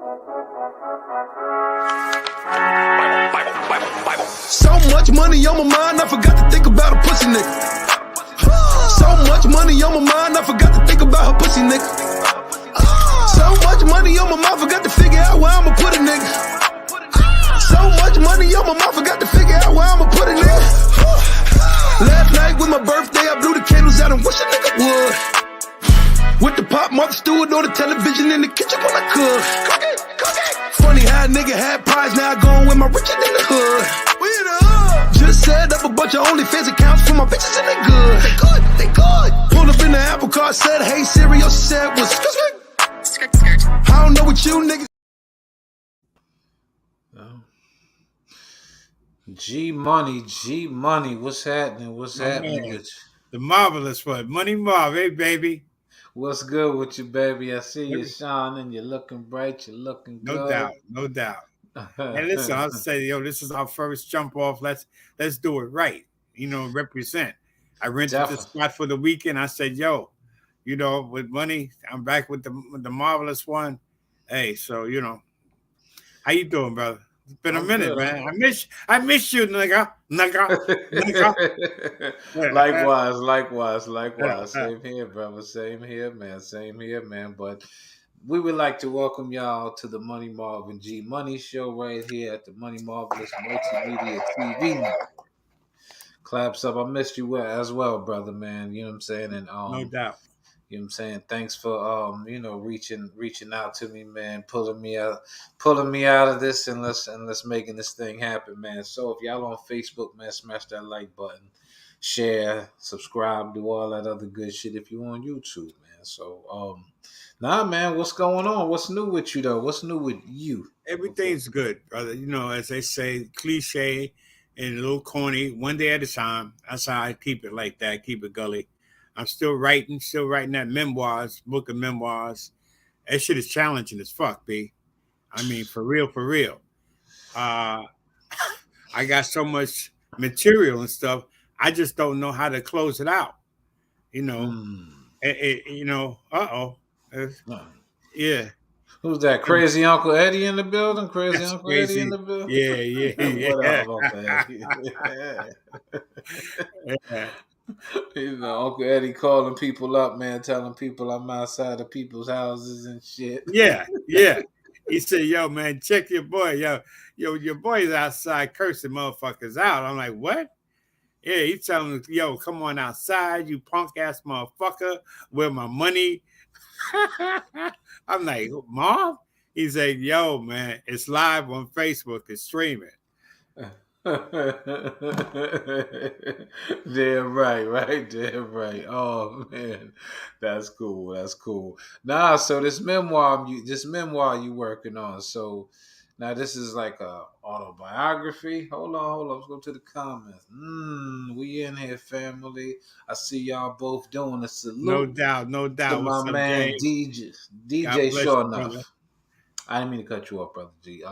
So much money on my mind, I forgot to think about a pussy nigga. So much money on my mind, I forgot to think about her pussy nigga. So much money on my mind, forgot to figure out where I'ma put a nigga. So much money on my mind, forgot to figure out where I'ma put a nigga. Last night with my birthday, I blew the candles out and wish a nigga would. With the pop, Martha Stewart on the television in the kitchen when I cook. Funny how a nigga had pies, now I going with my riches in the hood. We in the hood. Just set up a bunch of OnlyFans accounts for my bitches and they good. They good, they good. Pulled up in the Apple car, said, hey Siri, she said, what's skirt? I don't know what you niggas. G Money, what's happening? What's happening with you? The marvelous one, Money Marv, hey baby. What's good with you, baby? I see you shining, you're looking bright, you're looking good. No doubt. And listen, I'll say, this is our first jump off. Let's do it right. Represent. I rented the spot for the weekend. I said, with Money, I'm back with the marvelous one. Hey, so how you doing, brother? It's been a minute, good, man. I miss you, nigga. Likewise. Same here, brother. Same here, man. But we would like to welcome y'all to the Money Marv and G Money show right here at the Money Marvelous Multimedia TV Network. Claps up. I missed you as well, brother, man. You know what I'm saying? And no doubt. You know what I'm saying? Thanks for reaching out to me, man, pulling me out of this and let's making this thing happen, man. So if y'all on Facebook, man, smash that like button, share, subscribe, do all that other good shit if you on YouTube, man. So man, what's going on? What's new with you though? What's new with you? Everything's good, brother. As they say, cliche and a little corny, one day at a time. That's how I keep it like that, keep it gully. I'm still writing that book of memoirs. That shit is challenging as fuck, B. I mean, for real. I got so much material and stuff. I just don't know how to close it out. Yeah. Who's that? Crazy Uncle Eddie in the building? Eddie in the building? Yeah. Yeah. Uncle Edddy calling people up, man, telling people I'm outside of people's houses and shit. Yeah. He said, yo, man, check your boy. Your boy's outside cursing motherfuckers out. I'm like, what? Yeah, he's telling me, yo, come on outside, you punk ass motherfucker. Where my money? I'm like, Mom? He said, yo, man, it's live on Facebook. It's streaming. Damn right. Oh man, that's cool. Nah, so this memoir you working on. So now this is like a autobiography. Hold on. Let's go to the comments. We in here, family. I see y'all both doing a salute. No doubt. To my man DJ Sure Enough. I didn't mean to cut you off, brother G.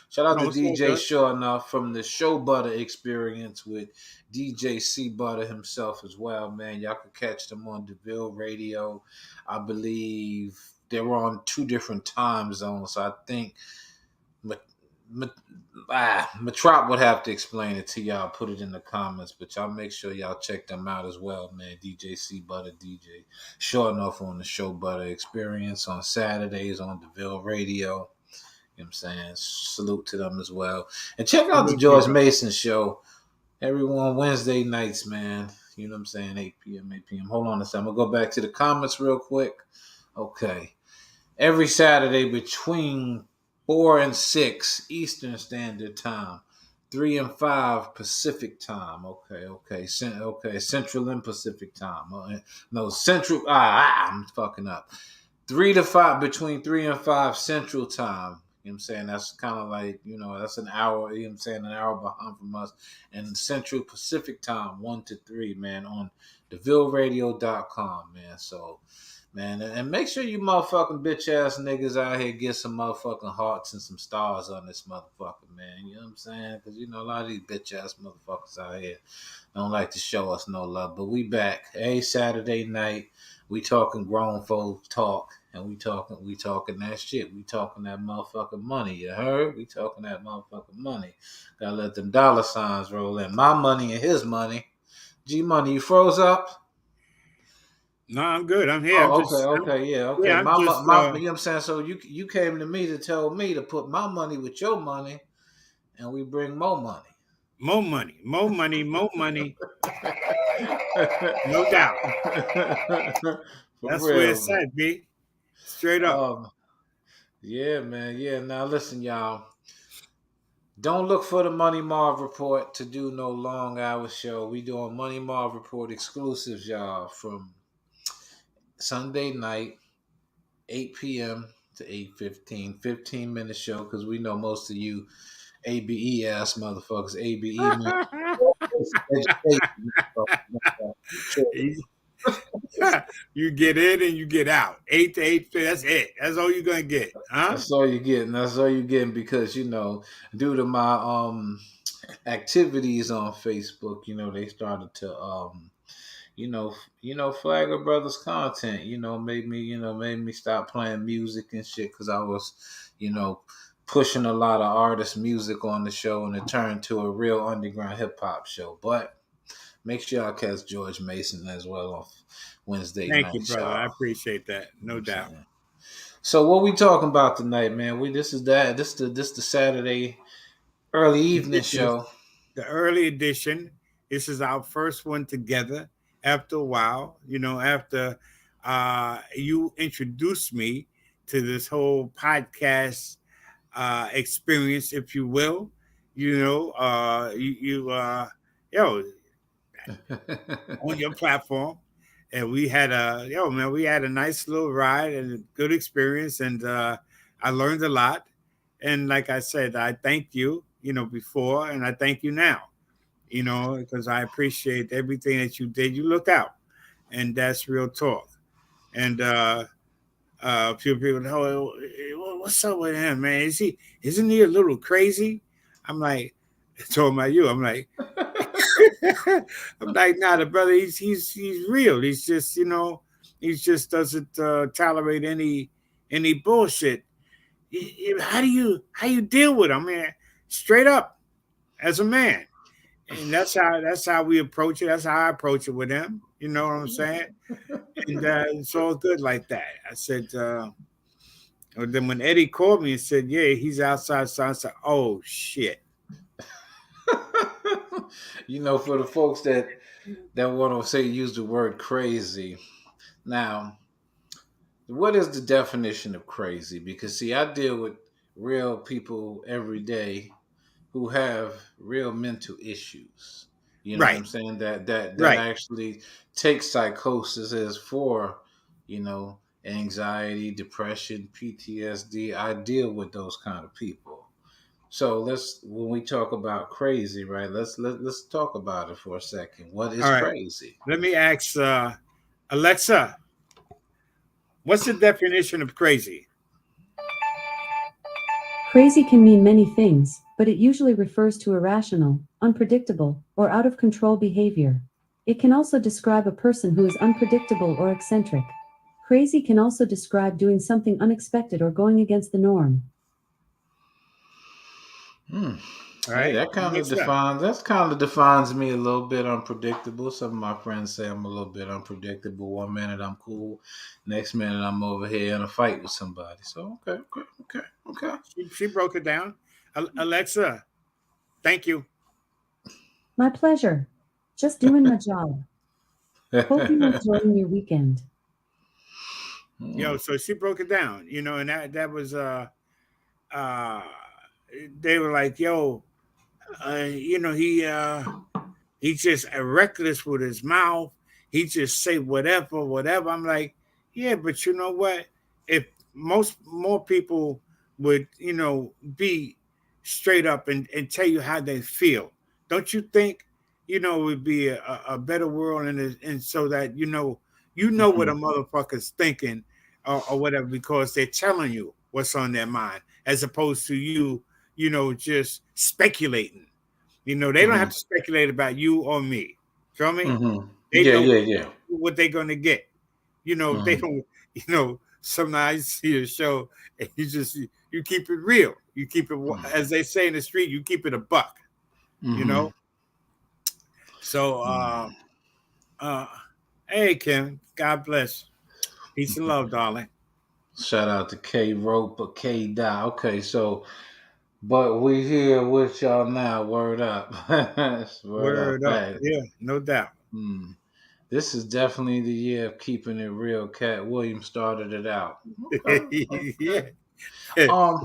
Shout out to DJ Sure Enough from the Show Butter Experience with DJ C Butter himself as well, man. Y'all can catch them on DeVille Radio. I believe they're on 2 different time zones, so I think Matrop would have to explain it to y'all. Put it in the comments, but y'all make sure y'all check them out as well, man. DJ C Butter, DJ Sure Enough on the Show Butter Experience on Saturdays on DeVille Radio. You know what I'm saying? Salute to them as well. And check out the George Mason show. Everyone Wednesday nights, man. You know what I'm saying? 8 p.m. Hold on a second. I'm going to go back to the comments real quick. Okay. Every Saturday between 4 and 6 Eastern Standard Time, 3 and 5 Pacific Time. Okay. Central and Pacific Time. No, Central. I'm fucking up. 3 to 5 between 3 and 5 Central Time. You know what I'm saying? That's kind of like, that's an hour, you know what I'm saying, an hour behind from us. And Central Pacific Time, 1 to 3, man, on DeVilleRadio.com, man. So, man, and make sure you motherfucking bitch ass niggas out here get some motherfucking hearts and some stars on this motherfucker, man. You know what I'm saying? Because, a lot of these bitch ass motherfuckers out here don't like to show us no love. But we back. Hey, Saturday night. We talking grown folks talk, and we talking that shit. We talking that motherfucking money. You heard? We talking that motherfucking money. Gotta let them dollar signs roll in. My money and his money. G Money, you froze up? No, I'm good. I'm here. Oh, okay, yeah, okay. I'm My, just my, you know what I'm saying? So you came to me to tell me to put my money with your money, and we bring more money. more money, more money, more money. No doubt. For That's where real, it's man. at, B. Straight up. Yeah, man. Yeah. Now listen, y'all. Don't look for the Money Marv report to do no long hour show. We doing Money Marv report exclusives, y'all, from Sunday night, 8 p.m. to 8:15, 15-minute show, because we know most of you ABE ass motherfuckers, ABE man. Education, you, you get in and you get out. 8 to 8. That's it. That's all you're gonna get, huh? That's all you're getting. That's all you're getting because due to my activities on Facebook, they started to Flagger Brothers content, made me stop playing music and shit because I was, you know, pushing a lot of artist music on the show and it turned to a real underground hip hop show. But make sure y'all catch George Mason as well on Wednesday Thank you, nights, brother. I y'all. appreciate that. You know what No I'm doubt. saying? So what we talking about tonight, man? This the Saturday early evening This is show. the early edition. This is our first one together after a while. After you introduced me to this whole podcast experience, if you will. Yo, on your platform, and we had a nice little ride and a good experience, and I learned a lot. And like I said, I thank you, before, and I thank you now, because I appreciate everything that you did. You look out, and that's real talk. And a few people, what's up with him, man? Isn't he a little crazy? I'm like, talking about you. I'm like, I'm like, nah, the brother, he's real. He just doesn't tolerate any bullshit. How you deal with him, man? Straight up as a man, and that's how we approach it. That's how I approach it with him. You know what I'm saying? And it's all good like that. I said. And then when Eddie called me and said, "Yeah, he's outside," so I said, "Oh shit." For the folks that want to use the word crazy. Now, what is the definition of crazy? Because see, I deal with real people every day who have real mental issues. You know what Right, I'm saying? That right. actually take psychosis as for, anxiety, depression, PTSD. I deal with those kind of people. So when we talk about crazy, right? Let's talk about it for a second. What is All right. crazy? Let me ask Alexa, what's the definition of crazy? Crazy can mean many things, but it usually refers to irrational, unpredictable, or out of control behavior. It can also describe a person who is unpredictable or eccentric. Crazy can also describe doing something unexpected or going against the norm. Hmm. All Hey, right, Alexa. that kind of defines me a little bit unpredictable. Some of my friends say I'm a little bit unpredictable. One minute I'm cool, next minute I'm over here in a fight with somebody. So okay. She broke it down. Alexa, thank you. My pleasure. Just doing my job. Hope you're enjoying your weekend. Hmm. So she broke it down. And that was uh, they were like, yo, he's just reckless with his mouth. He just say whatever. I'm like, yeah, but you know what? If most more people would, be straight up and tell you how they feel, don't you think, it would be a better world and so that you know what a Mhm. motherfucker's thinking or whatever because they're telling you what's on their mind as opposed to just speculating. They don't have Mhm. to speculate about you or me. Feel me? Mhm. They Yeah, know yeah, yeah. what they're going to get. They Mm-hmm. don't. Sometimes you see a show and you keep it real. You keep it, as they say in the street. You keep it a buck. You Mm-hmm. know. So, uh, hey Kim, God bless. Peace and love, darling. Shout out to K Roper, K Dot. Okay, so but we here with y'all now. Word up. Word up. Word up. Hey. Yeah, no doubt. Hmm. This is definitely the year of keeping it real. Cat Williams started it out. Okay. Okay. Yeah. Um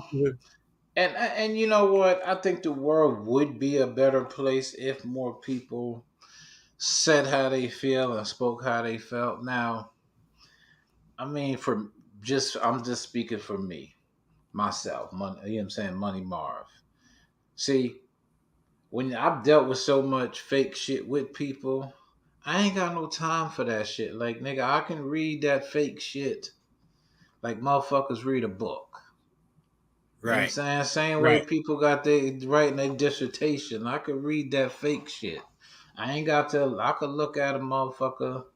and you know what? I think the world would be a better place if more people said how they feel and spoke how they felt. Now, I mean, I'm just speaking for me, myself. Money, you know what I'm saying? Money Marv. See, when I've dealt with so much fake shit with people, I ain't got no time for that shit. Like, nigga, I can read that fake shit like motherfuckers read a book. You know what I'm Right. saying? Same way Right. people got they writing their dissertation. I could read that fake shit. I ain't got to. I could look at a motherfucker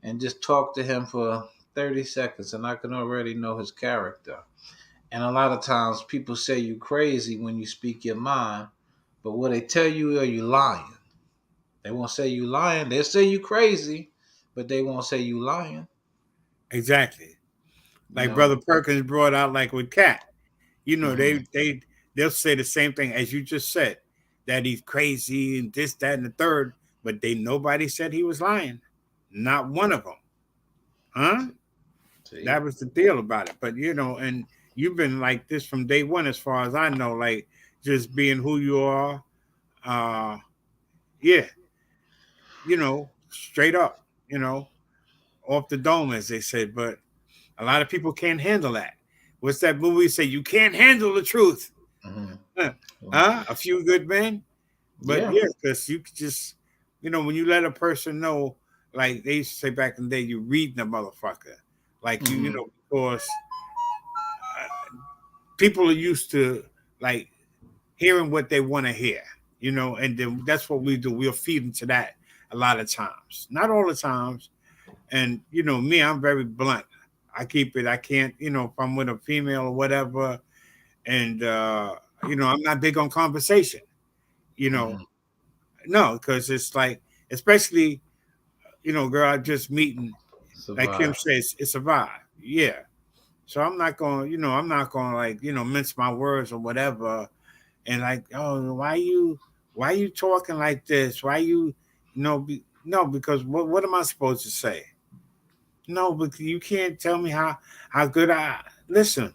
and just talk to him for 30 seconds, and I can already know his character. And a lot of times, people say you crazy when you speak your mind, but what they tell you are you lying. They won't say you lying. They'll say you crazy, but they won't say you lying. Exactly. You Like Brother know. Perkins brought out, like with Cat. Hmm. They'll say the same thing as you just said, that he's crazy and this, that, and the third, but nobody said he was lying. Not one of them. Huh? See. That was the deal about it. But and you've been like this from day one, as far as I know, like just being who you are. Uh yeah, straight up, off the dome, as they said. But a lot of people can't handle that. What's that movie say? You can't handle the truth. Hmm. Huh? Huh? A Few Good Men. But Yeah. yeah, because you could just, when you let a person know, like they used to say back in the day, you reading a motherfucker. Like Hmm. because people are used to like hearing what they want to hear, and then that's what we do. We'll feed into that a lot of times, not all the times. And me, I'm very blunt. I keep it. I can't, if I'm with a female or whatever, and I'm not big on conversation. You know, Hmm. no, because it's like, especially, girl, I just meeting, like Kim Survive. says, it's a vibe. Yeah. So I'm not going to like, mince my words or whatever. And like, oh, why you talking like this? Why no, because what am I supposed to say? No, but you can't tell me how good listen.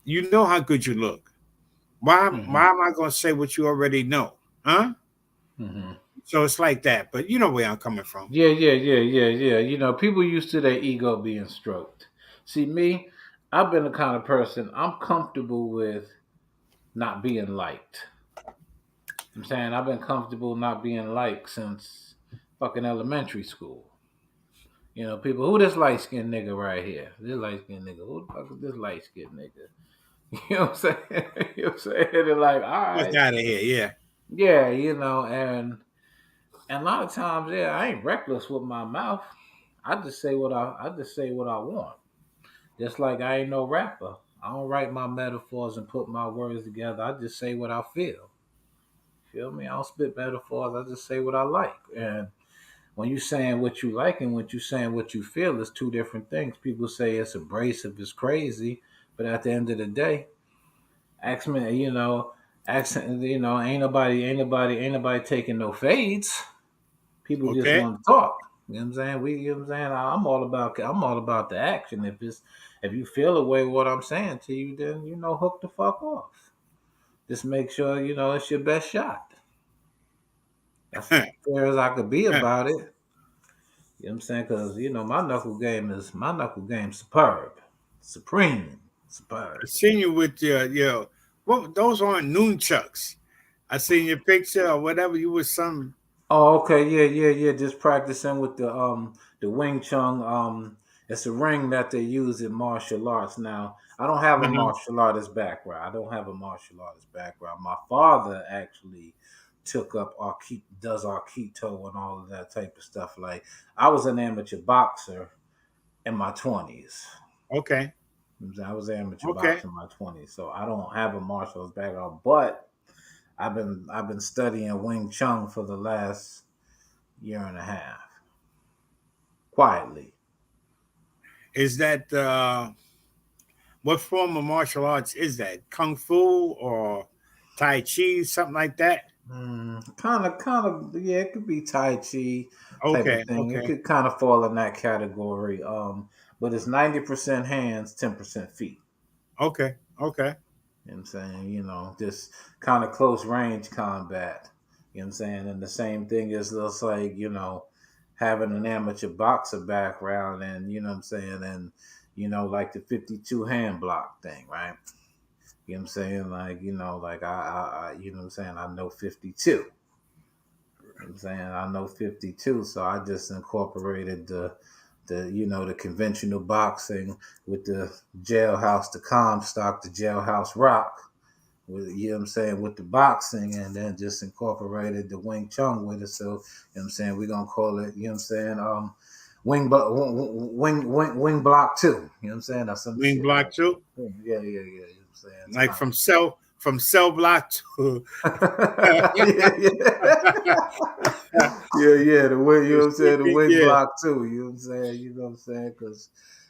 You know how good you look. Why Hmm. am I going to say what you already know? Huh? Hmm. So it's like that. But you know where I'm coming from. Yeah, yeah, yeah, yeah, yeah. You know, people used to their ego being stroked. See, me, I've been the kind of person I'm comfortable with not being liked. I'm saying I've been comfortable not being liked since fucking elementary school. You know, people, who this light skinned nigga right here? This light skinned nigga. Who the fuck is this light skinned nigga? You know what I'm saying? You know what I'm saying? They're like, all What's right. out of here? Yeah. Yeah, and a lot of times, yeah, I ain't reckless with my mouth. I just say what I want. Just like I ain't no rapper. I don't write my metaphors and put my words together. I just say what I feel. Feel me? I don't spit metaphors. I just say what I like. And when you saying what you like and when you saying what you feel, it's two different things. People say it's abrasive, it's crazy, but at the end of the day, ask me, ain't nobody taking no fades. People just Okay. want to talk. You know what I'm saying? You know what I'm saying? I'm all about the action. If you feel the way what I'm saying to you, then hook the fuck off. Just make sure it's your best shot. That's as fair as I could be about it. You know what I'm saying? Because my knuckle game superb, supreme, I superb. seen you with your well, those aren't nunchucks. I seen your picture or whatever. You was some Oh, okay, yeah, yeah, yeah. Just practicing with the Wing Chun. It's a ring that they use in martial arts. Now, I don't have a uh-huh. martial artist background. I don't have a martial artist background. My father actually took up does Aikido and all of that type of stuff. Like I was an amateur boxer, in my 20s. Okay. I was amateur Okay. boxing in my 20s, so I don't have a martial arts background, but I've been studying Wing Chun for the last year and a half, quietly. Is that what form of martial arts is that? Kung Fu or Tai Chi, something like that? Yeah. It could be Tai Chi type of Okay. thing. It Okay. could kind of fall in that category. But it's 90% hands, 10% feet. Okay. Okay. You know what I'm saying? Just kind of close range combat. You know what I'm saying? And the same thing is just like, having an amateur boxer background and, you know what I'm saying? And, like the 52 hand block thing, right? You know what I'm saying? Like, like you know what I'm saying? I know 52. You know what I'm saying? I know 52. So I just incorporated the conventional boxing with the jailhouse, the Comstock, the jailhouse rock with, you know what I'm saying, with the boxing, and then just incorporated the Wing Chun with it. So, you know what I'm saying, we're gonna call it, you know what I'm saying, wing block two. You know what I'm saying? Or some Wing shit block like too. that. Yeah. You know what I'm saying? It's Like kind from cell block to of yeah. The wing, you know what I'm saying, the wing yeah. block too. You know what I'm saying? You know what I'm saying? Because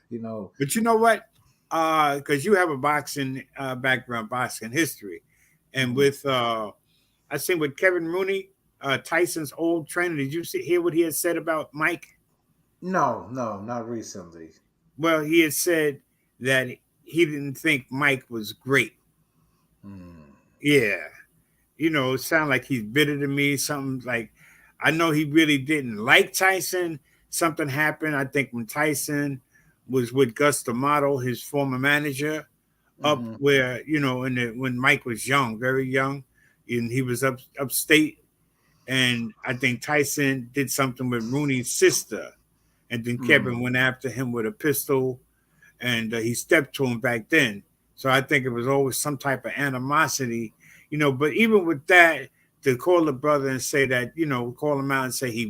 you know, But you know what? Because you have a boxing background, boxing history, and mhm. with I think with Kevin Rooney, Tyson's old trainer. Did you hear what he had said about Mike? No, not recently. Well, he had said that he didn't think Mike was great. Hmm. Yeah, it sounded like he's bitter to me. Something like I know he really didn't like Tyson. Something happened. I think when Tyson was with Gus D'Amato, his former manager, up Hmm. where when Mike was young, very young, and he was upstate, and I think Tyson did something with Rooney's sister, and then Kevin Hmm. went after him with a pistol, and he stepped to him back then. So I think it was always some type of animosity, But even with that, to call the brother and say that, call him out and say he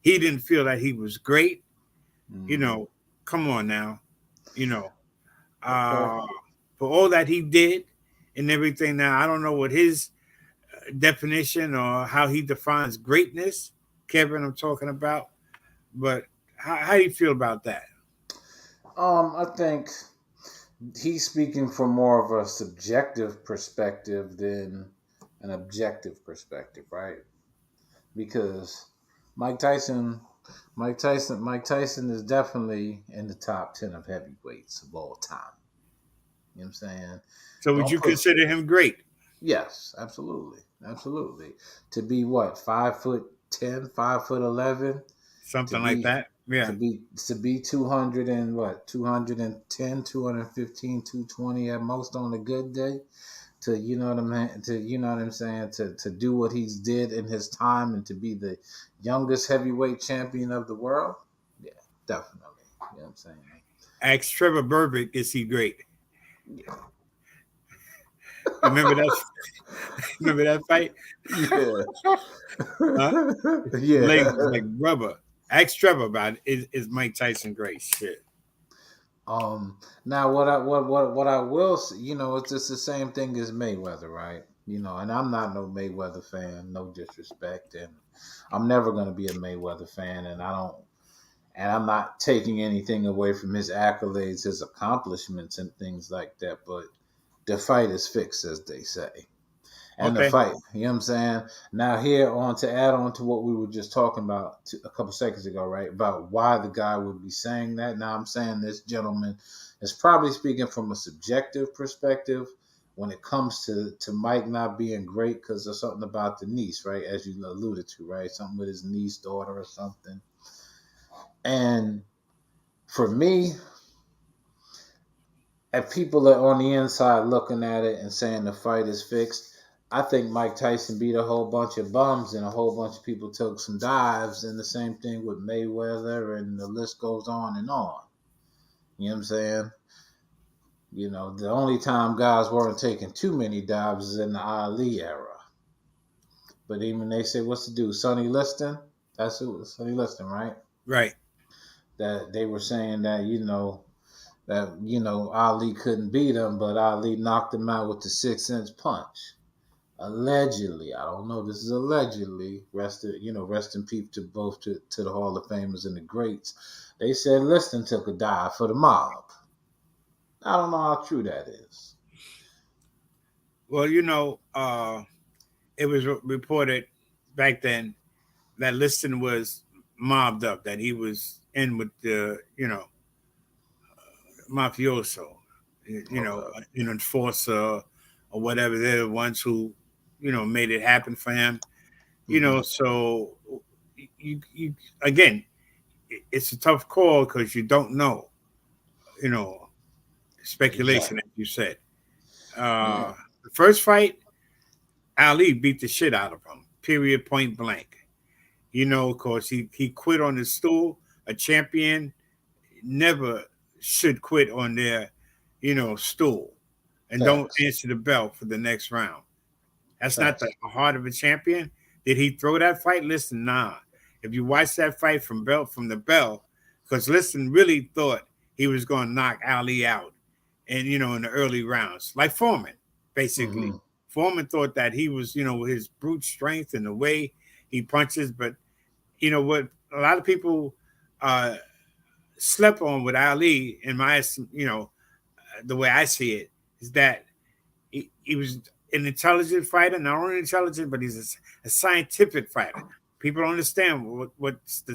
didn't feel that he was great, you Hmm. know, come on now, you know, Okay. uh, for all that he did and everything. Now I don't know what his definition or how he defines greatness, Kevin. I'm talking about, but how do you feel about that? I think he's speaking from more of a subjective perspective than an objective perspective, right? Because Mike Tyson, Mike Tyson is definitely in the top 10 of heavyweights of all time. You know what I'm saying? So would Don't you put consider him great? Yes, absolutely, absolutely. To be what 5'10", 5'11", to Something like be that? Yeah. to be 200 and what 210, 215, 220 at most on a good day. To you know what I'm saying, to do what he's did in his time and to be the youngest heavyweight champion of the world. Yeah, definitely. You know what I'm saying? Ask Trevor Burbick, is he great? Yeah. Remember that? Remember that fight? Yeah. Huh? Yeah. Legs was like rubber. Ask Trevor about it. Is Mike Tyson great? Shit. Now what I will say, it's just the same thing as Mayweather, right? And I'm not no Mayweather fan, no disrespect, and I'm never gonna be a Mayweather fan, and I'm not taking anything away from his accolades, his accomplishments, and things like that. But the fight is fixed, as they say, and the Okay. fight. You know what I'm saying? Now here on to add on to what we were just talking about a couple seconds ago, right? About why the guy would be saying that. Now I'm saying this gentleman is probably speaking from a subjective perspective when it comes to Mike not being great because there's something about the niece, right? As you alluded to, right? Something with his niece, daughter, or something. And for me, if people are on the inside looking at it and saying the fight is fixed, I think Mike Tyson beat a whole bunch of bums and a whole bunch of people took some dives, and the same thing with Mayweather, and the list goes on and on. You know what I'm saying? The only time guys weren't taking too many dives is in the Ali era. But even they say, what's the dude? Sonny Liston? That's who, Sonny Liston, right? Right. that they were saying that Ali couldn't beat him, but Ali knocked him out with the 6-inch punch. Allegedly, I don't know. This is allegedly. Rest in peace to both to the Hall of Famers and the greats. They said Liston took a dive for the mob. I don't know how true that is. Well, it was reported back then that Liston was mobbed up, that he was in with the, mafioso, Okay. an enforcer or whatever. They're the ones who, made it happen for him. Mm-hmm. So you again, it's a tough call because you don't know, you know, speculation, Exactly. as you said. Yeah. The first fight, Ali beat the shit out of him, period, point blank. Of course, he quit on his stool. A champion never should quit on their, stool and don't Facts. answer the bell for the next round. That's not the Facts. heart of a champion. Did he throw that fight? Listen, nah. If you watch that fight from the bell, because Listen really thought he was going to knock Ali out, and in the early rounds, like Foreman, basically. Mm-hmm. Foreman thought that he was, his brute strength and the way he punches, but what a lot of people uh, slept on with Ali, in my, the way I see it, is that he was an intelligent fighter, not only intelligent, but he's a scientific fighter. People don't understand what the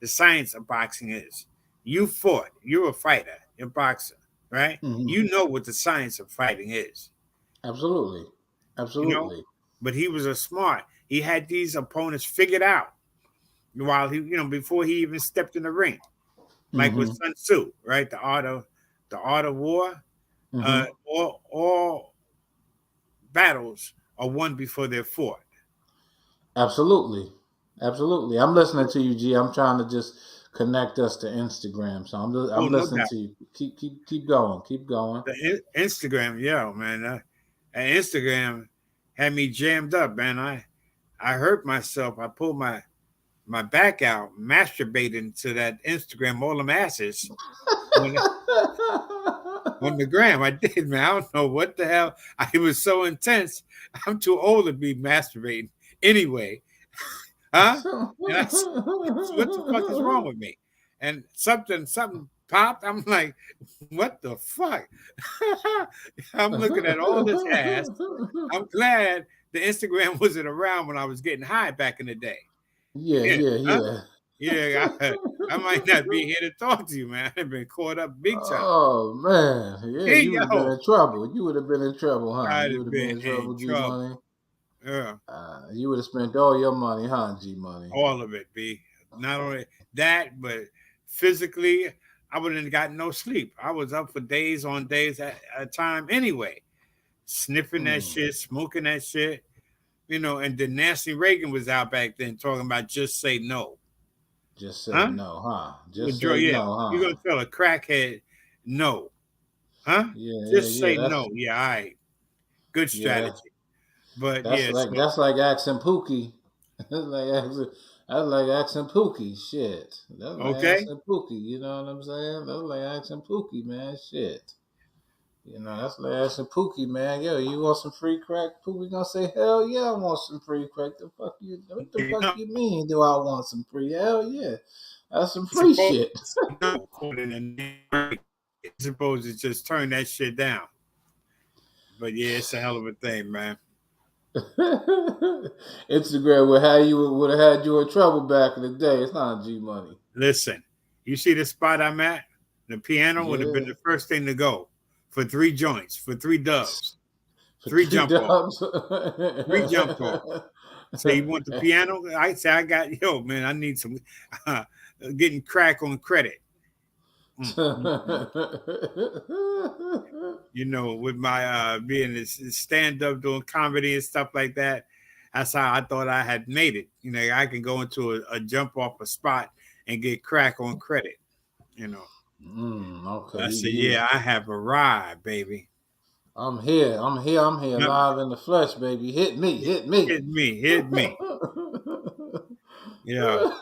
science of boxing is. You fought, you're a fighter, you're a boxer, right? Mm-hmm. You know what the science of fighting is, Absolutely. you know. Absolutely. But he was a smart. He had these opponents figured out while he, before he even stepped in the ring, like with Mm-hmm. Sun Tzu, right? The art of war. Mm-hmm. All battles are won before they're fought. Absolutely. Absolutely. I'm listening to you, G. I'm trying to just connect us to Instagram. So Oh, I'm no listening doubt. to you. Keep going. Keep going. The Instagram, yeah, man. And Instagram had me jammed up, man. I hurt myself. I pulled my back out, masturbating to that Instagram, all them asses on on the gram. I did, man. I don't know what the hell. It was so intense. I'm too old to be masturbating anyway, huh? And what the fuck is wrong with me? And something popped. I'm like, what the fuck? I'm looking at all this ass. I'm glad the Instagram wasn't around when I was getting high back in the day. Yeah, Yeah, yeah, huh? yeah. Yeah, I might not be here to talk to you, man. I've been caught up big time. Oh man, yeah, Hey, you would have been yo, in trouble. You would have been in trouble, huh? I'd You would have have been been in in trouble, G trouble. Money. Yeah, You would have spent all your money, huh, G Money? all of it, B. Not only that, but physically, I wouldn't have gotten no sleep. I was up for days on days at a time anyway, sniffing that Mm, shit, smoking that shit, and then Nancy Reagan was out back then talking about just say no. just say Huh? no, huh? With Just Joe, say yeah. no, You're huh? gonna tell a crackhead no. Huh? Yeah, yeah, Just yeah. say no. Yeah, all right. Good Yeah, strategy. But yeah, so that's like asking Pookie. That's like asking Pookie. Shit. That's like okay. asking Pookie. You know what I'm saying? That's like asking Pookie, man. Shit. That's like asking Pookie, man. Yo, you want some free crack? Pookie gonna say, hell yeah, I want some free crack. What the You fuck know, you mean? Do I want some free? Hell yeah, that's some free supposed shit. to say no according to Nancy. Supposed to just turn that shit down. But yeah, it's a hell of a thing, man. Instagram would have had you in trouble back in the day. It's not G Money. Listen, you see the spot I'm at? The piano would have been Yeah, the first thing to go for 3 joints, for 3 dubs, for three three jump off, dubs. 3 jump off. Say you want the piano? I say I got man. I need some uh, getting crack on credit. Mm, mm, mm. With my being a stand up doing comedy and stuff like that. That's how I thought I had made it. I can go into a jump off a spot and get crack on credit. Okay, I said, yeah, I have arrived, baby. I'm here. I'm here, Yep. live in the flesh, baby. Hit me. Hit me, hit me. Yeah.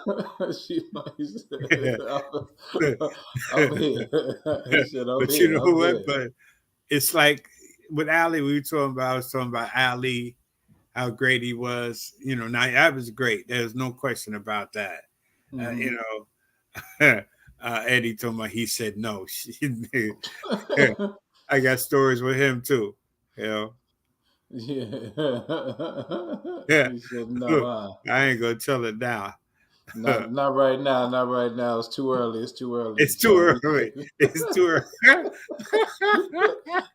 She said, I'm here. He said, I'm But you here. know I'm what? here. But it's like with Ali, we were talking about. I was talking about Ali, how great he was. You know, now that was great. There's no question about that. You Mm-hmm. know, Eddie told me he said no. I got stories with him too. You know, Yeah. yeah. He said, no, I ain't gonna tell it now. not right now. Not right now. It's too early. It's too early to It's too tell me. early. It's too early.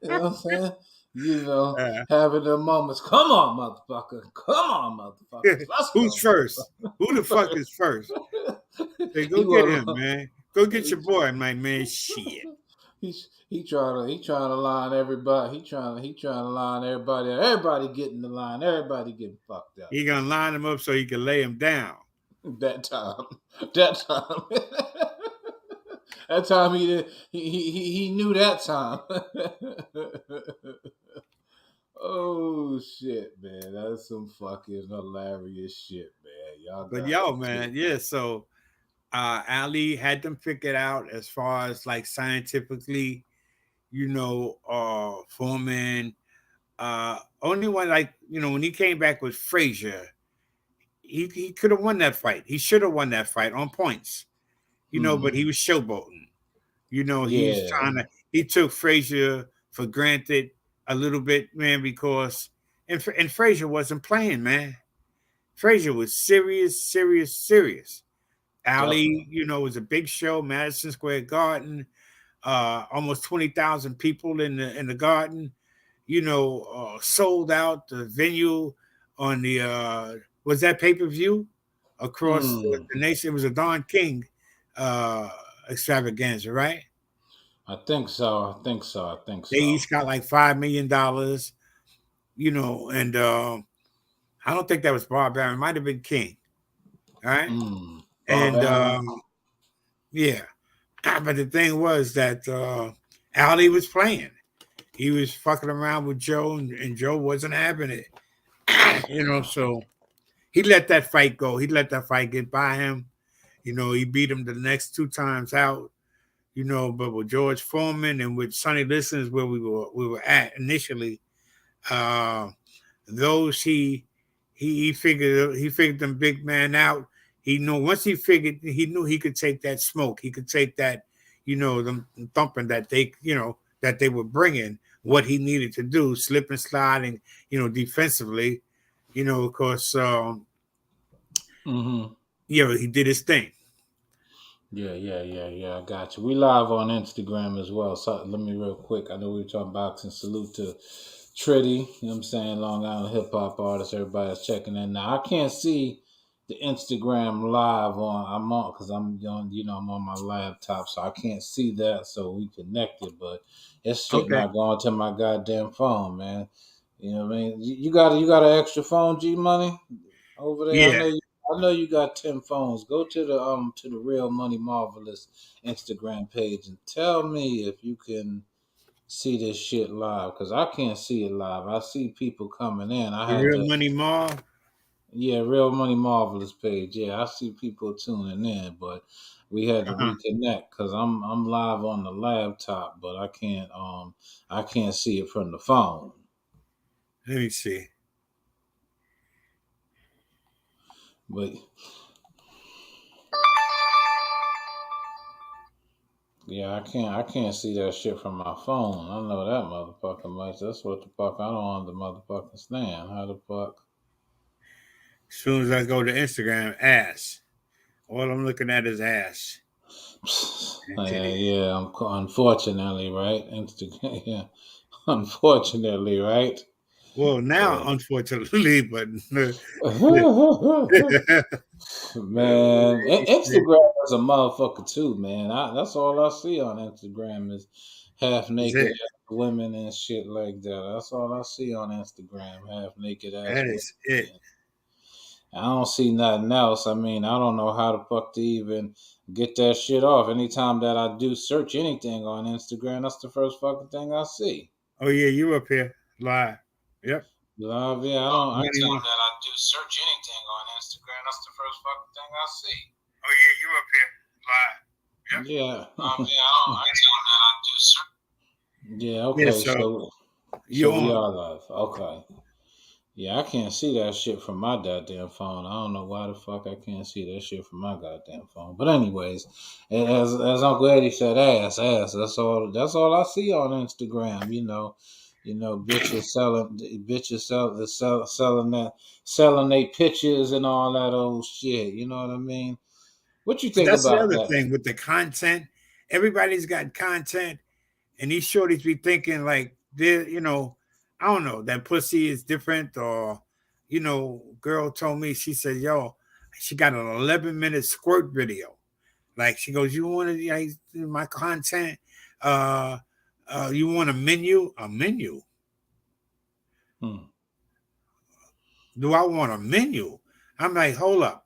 You know what I'm saying? Having the moments. Come on, motherfucker. Come on, motherfuckers. Let's Who's go, first? Who the fuck motherfucker. is first? Say, go He get was. him, man. Go get your boy. I'm like, man, shit. He trying to line everybody. He trying to line everybody. Everybody getting the line. Everybody getting fucked up. He gonna line him up so he can lay him down. That time. That time. That time he did. He knew that time. Oh shit, man. That's some fucking hilarious shit, man. Y'all But got yo, that shit. man, yeah. So Ali had them figured out as far as like scientifically, Foreman. Only one like when he came back with Frazier, he could have won that fight. He should have won that fight on points, but he Mm. was showboating. He's Yeah. he took Frazier for granted a little bit, man, because and Frazier wasn't playing, man. Frazier was serious, serious, serious. Ali, Definitely. was a big show, Madison Square Garden, almost 20,000 people in the garden, sold out the venue on the was that pay-per-view across Mm. the nation. It was a Don King uh extravaganza, right? I think so. I think so. I think They so. each got like $5 million, and I don't think that was Bob Arum. It might have been King. All right. Bob And Allen. yeah. But the thing was that Ali was playing. He was fucking around with Joe, and Joe wasn't having it. So he let that fight go. He let that fight get by him. He beat him the next two times out. But with George Foreman and with Sonny Liston is where we were at initially. Uh, those he figured them big man out. He knew once he knew he could take that smoke. He could take that, them thumping that they were bringing. What he needed to do, slip and sliding, defensively, of course, Mm-hmm. he did his thing. Yeah. I got you. We live on Instagram as well. So let me real quick. I know we were talking boxing. Salute to Tritty. You know what I'm saying? Long Island hip hop artist. Everybody's checking in. Now I can't see the Instagram live on. I'm on because I'm on. I'm on my laptop, so I can't see that. So we connected, but it's shit Okay. not going to my goddamn phone, man. You know what I mean? You got an extra phone, G Money, over there. Yeah. I know you got 10 phones. Go to the Real Money Marvelous Instagram page and tell me if you can see this shit live, because I can't see it live. I see people coming in. I The had Real to Money Marv. Yeah, Real Money Marvelous page. Yeah, I see people tuning in, but we had to Uh-huh. reconnect because I'm live on the laptop, but I can't see it from the phone. Let me see. But yeah, I can't see that shit from my phone. I know that motherfucker much. That's what the fuck I don't motherfucking stand. How the fuck? As soon as I go to Instagram, ass. All I'm looking at is ass and titties. Yeah. Unfortunately, right? Instagram. Yeah, unfortunately, right? Well, now, But unfortunately, but man, Instagram is a motherfucker too, man. That's all I see on Instagram is half is naked it? ass women and shit like that. That's all I see on Instagram, half naked ass That women. is it. I don't see nothing else. I mean, I don't know how the fuck to even get that shit off. Anytime that I do search anything on Instagram, that's the first fucking thing I see. Oh yeah, you up here live? Yep. Love, yeah, I don't. Money Marv. That I do search anything on Instagram, That's the first fucking thing I see. Oh yeah, you up here live? Yeah. Yeah, I ain't doing that. I just. Yeah. Okay. Yeah, so you we on? are live. Okay. Yeah, I can't see that shit from my goddamn phone. I don't know why the fuck I can't see that shit from my goddamn phone. But anyways, as Uncle Eddie said, ass. That's all I see on Instagram. Selling their pictures and all that old shit. You know what I mean? What you But think that's the about other that? thing with the content. Everybody's got content, and these shorties be thinking like they're, I don't know, that pussy is different, or girl told me, she said, yo, she got an 11-minute squirt video. Like she goes, you want to my content? You want a menu? A menu? Hmm. Do I want a menu? I'm like, hold up.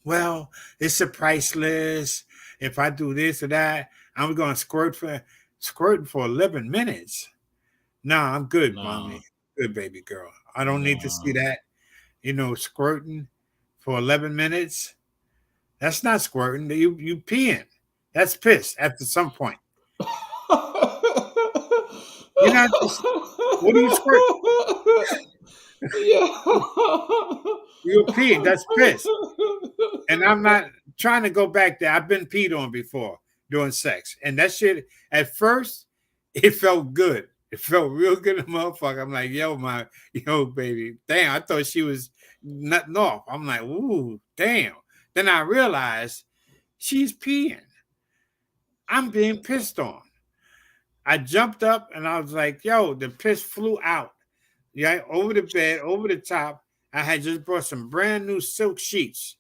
Well, it's a price list. If I do this or that, I'm going to squirting for 11 minutes. Nah, I'm good, Nah. mommy. Good, baby girl. I don't need to see Nah. that. Squirting for 11 minutes. That's not squirting. You peeing. That's piss after some point. You're not just, what do you squirt? Yeah. You're peeing. That's piss. And I'm not trying to go back there. I've been peed on before during sex. And that shit, at first, it felt good. It felt real good, motherfucker. I'm like, yo, baby. Damn, I thought she was nutting off. I'm like, ooh, damn. Then I realized she's peeing. I'm being pissed on. I jumped up and I was like, yo, the piss flew out. Yeah, over the bed, over the top. I had just brought some brand new silk sheets.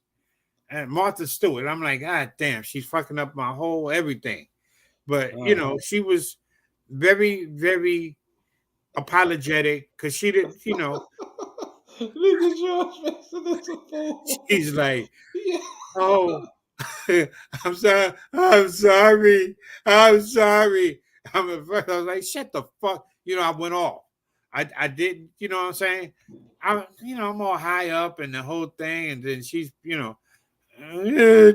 And Martha Stewart. I'm like, God damn, she's fucking up my whole everything. But she was very, very apologetic because she didn't, Nigga George Mason is a fool. she's like, Yeah. oh, I'm sorry, I'm sorry, I'm sorry. I was like, shut the fuck. I went off. I didn't, you know what I'm saying? I'm all high up and the whole thing, and then she's, yeah,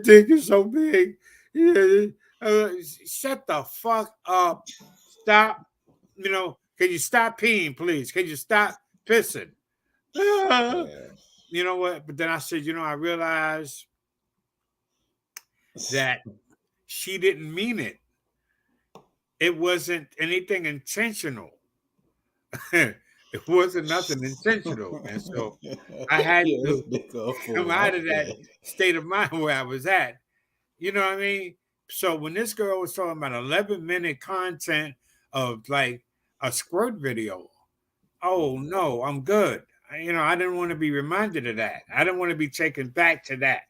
dick is so big. Yeah, shut the fuck up. Stop. Can you stop peeing, please? Can you stop pissing? Yeah. You know what? But then I said, I realized that she didn't mean it. It wasn't anything intentional. It wasn't nothing intentional. And so I had Yeah, this to nigga a come fool. out of that Okay. state of mind where I was at. You know what I mean? So when this girl was talking about 11-minute content of like a squirt video, oh no, I'm good. I didn't want to be reminded of that. I didn't want to be taken back to that.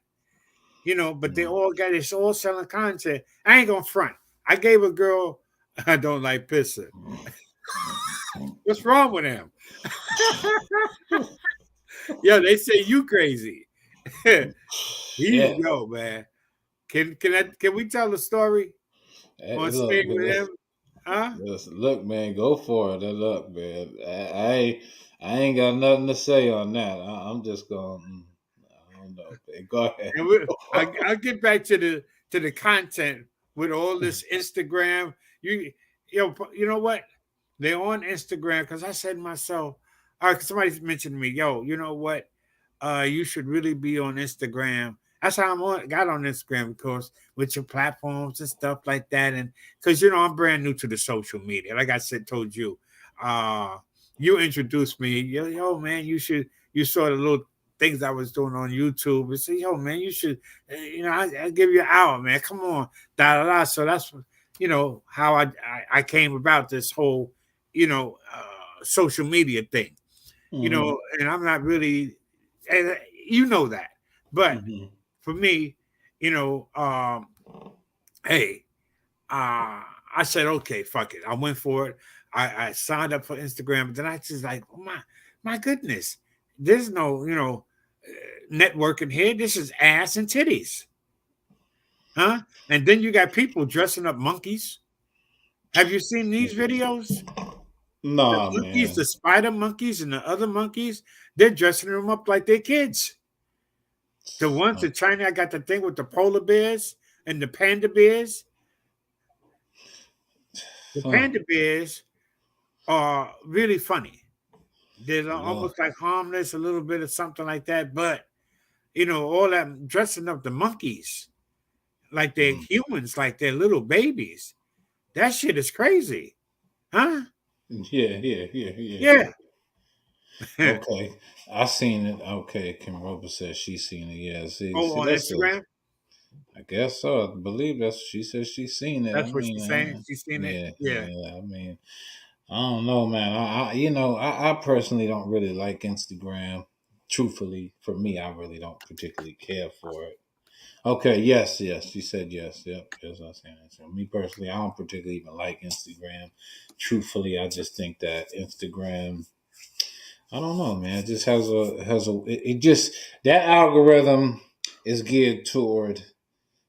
But they all got it's all selling content. I ain't gonna front. I gave a girl, I don't like pissing. What's wrong with him? Yo, they say you crazy. Yeah. Yo, man. Can we tell the story on Look, stage with him? Huh? look, man, go for it. Look, man, I ain't got nothing to say on that. I'm just going. I don't know, man. Go ahead. And I'll get back to the content with all this Instagram. You know what? They're on Instagram because I said to myself, all right, somebody mentioned to me, yo, you know what? You should really be on Instagram. That's how got on Instagram, of course, with your platforms and stuff like that. And because I'm brand new to the social media. Like I said, told you, you introduced me. Yo, man, you saw the little things I was doing on YouTube and say, yo, man, you should, I give you an hour, man. Come on, da da da. So that's how I came about this whole, social media thing. Mhm. And I'm not really, and that. But Mhm. for me, hey, I said, okay, fuck it. I went for it. I signed up for Instagram, but then I just like, oh my goodness, there's no, networking here. This is ass and titties. Huh? And then you got people dressing up monkeys. Have you seen these videos? The Nah, monkeys, man. the spider monkeys and the other monkeys, they're dressing them up like they're kids. The ones in China, I got the thing with the polar bears and the panda bears. The Huh. panda bears are really funny. They're Lord. almost like harmless, a little bit of something like that. But all that dressing up the monkeys like they're Mm. humans, like they're little babies. That shit is crazy, huh? Yeah. Yeah. Okay, I seen it. Okay, Kim Roper says she's seen it. Yeah, see, Oh, on that's a. Instagram, I guess so. I believe that's. She says she's seen it. I that's what mean, she's saying. She's seen it. Yeah. yeah. I mean, I don't know, man. I personally don't really like Instagram. Truthfully, for me, I really don't particularly care for it. Okay, yes. She said yes. Yep, yes, I seen it. So me personally, I don't particularly even like Instagram. Truthfully, I just think that Instagram. I don't know, man. It just it just that algorithm is geared toward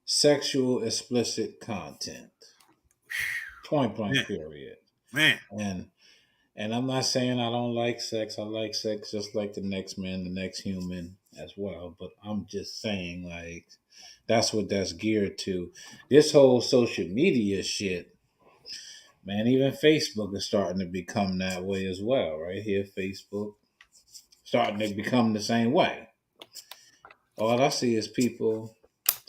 sexual explicit content. Point blank Yeah, period. man. And I'm not saying I don't like sex. I like sex just like the next man, the next human as well. But I'm just saying like that's what that's geared to. This whole social media shit, man, even Facebook is starting to become that way as well, right? Here, Facebook starting to become the same way. All I see is people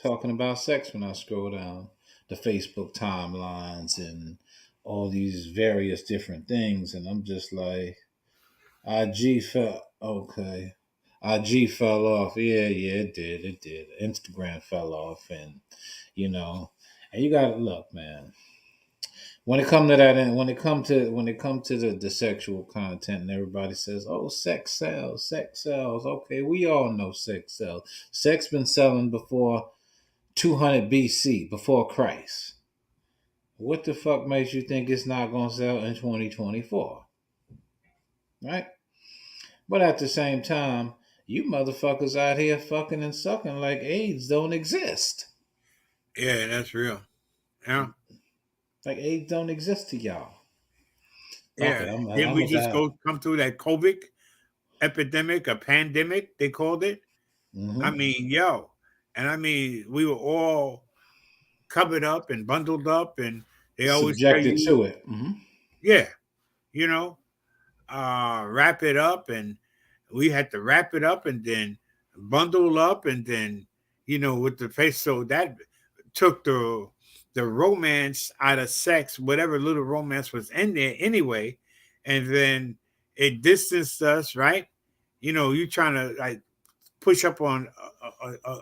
talking about sex when I scroll down the Facebook timelines and all these various different things, and I'm just like, IG fell okay. IG fell off. Yeah, it did. Instagram fell off, and you know, and you gotta look, man. When it come to that, and when it come to the sexual content, and everybody says, "Oh, sex sells, sex sells." Okay, we all know sex sells. Sex been selling before 200 BC, before Christ. What the fuck makes you think it's not gonna sell in 2024? Right? But at the same time, you motherfuckers out here fucking and sucking like AIDS don't exist. Yeah, that's real. Yeah. Like AIDS don't exist to y'all. Yeah. Okay, Didn't I'm we gonna just die. come through that COVID epidemic, a pandemic, they called it? I Hmm. mean, yo. And I mean, we were all covered up and bundled up, and they always tell Subjected you, to it. Hmm. yeah, you know, wrap it up, and we had to wrap it up and then bundle up and then with the face. So that took the romance out of sex, whatever little romance was in there anyway, and then it distanced us, right? You trying to like push up on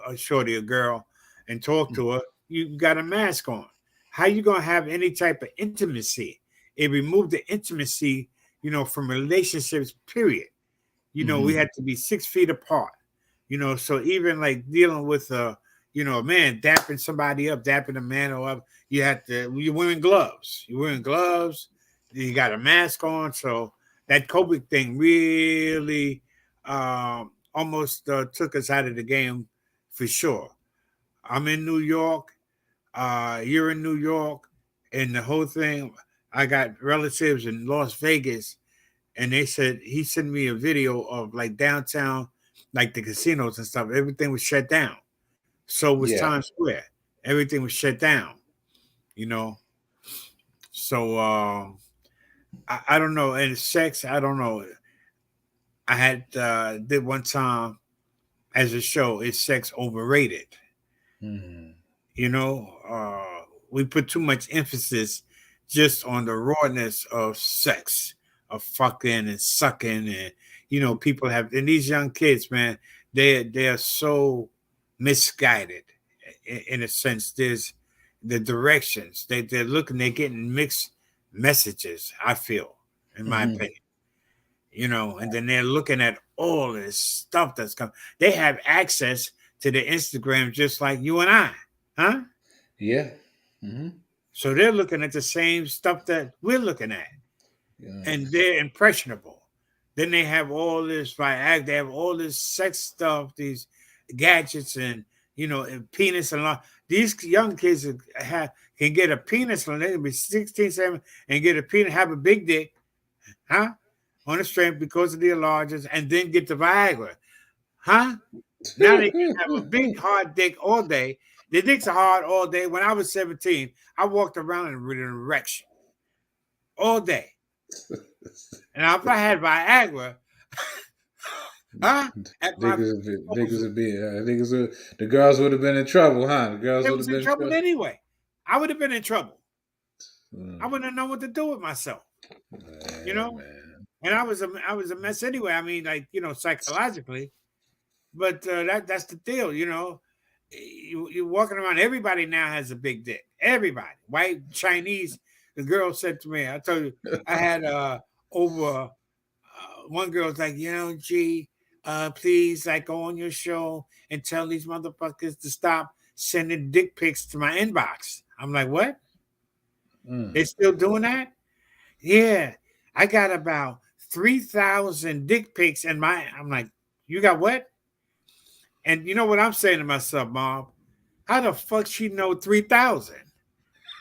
a shorty, a girl, and talk to her, you got a mask on. How you gonna have any type of intimacy? It removed the intimacy, from relationships. Period. We Hmm. had to be 6 feet apart. So even like dealing with a man dapping somebody up, dapping a man or up, you're wearing gloves. You're wearing gloves. You got a mask on. So that COVID thing really almost took us out of the game for sure. I'm in New York. You're in New York, and the whole thing. I got relatives in Las Vegas, and they said he sent me a video of like downtown, like the casinos and stuff. Everything was shut down. So was Yeah. Times Square. Everything was shut down. You know. So I don't know. And sex, I don't know. I had did one time as a show. Is sex overrated? Hmm. You know, we put too much emphasis just on the rawness of sex, of fucking and sucking, and people have, and these young kids, man, they are so misguided in a sense. There's the directions they're looking, they're getting mixed messages. I feel, in my Hmm. opinion, and then they're looking at all this stuff that's coming. They have access to the Instagram just like you and I, huh? Yeah. Hmm. So they're looking at the same stuff that we're looking at, Yeah. and they're impressionable. Then they have all this Viagra, they have all this sex stuff, these gadgets, and penis and all. These young kids can get a penis when they can be 16, 17, and get a penis, have a big dick, huh? On the strength because of the enlargers, and then get the Viagra, huh? Now they can have a big hard dick all day. The dicks are hard all day. When I was 17, I walked around in an erection all day. And if I had Viagra, huh? At my The girls would have been in trouble, huh? The girls they would was have in been in trouble trouble. anyway. I would have been in trouble. Mm. I wouldn't have known what to do with myself. Man, You know? man. And I was a mess anyway. I mean, like, psychologically. But that's the deal, You're walking around. Everybody now has a big dick. Everybody, white, Chinese. The girl said to me, I told you, I had over one girl's like, gee, please, like, go on your show and tell these motherfuckers to stop sending dick pics to my inbox. I'm like, what? They still doing that? Yeah, I got about 3,000 dick pics in my. I'm like, you got what? And you know what I'm saying to myself, Mom? How the fuck she know 3,000?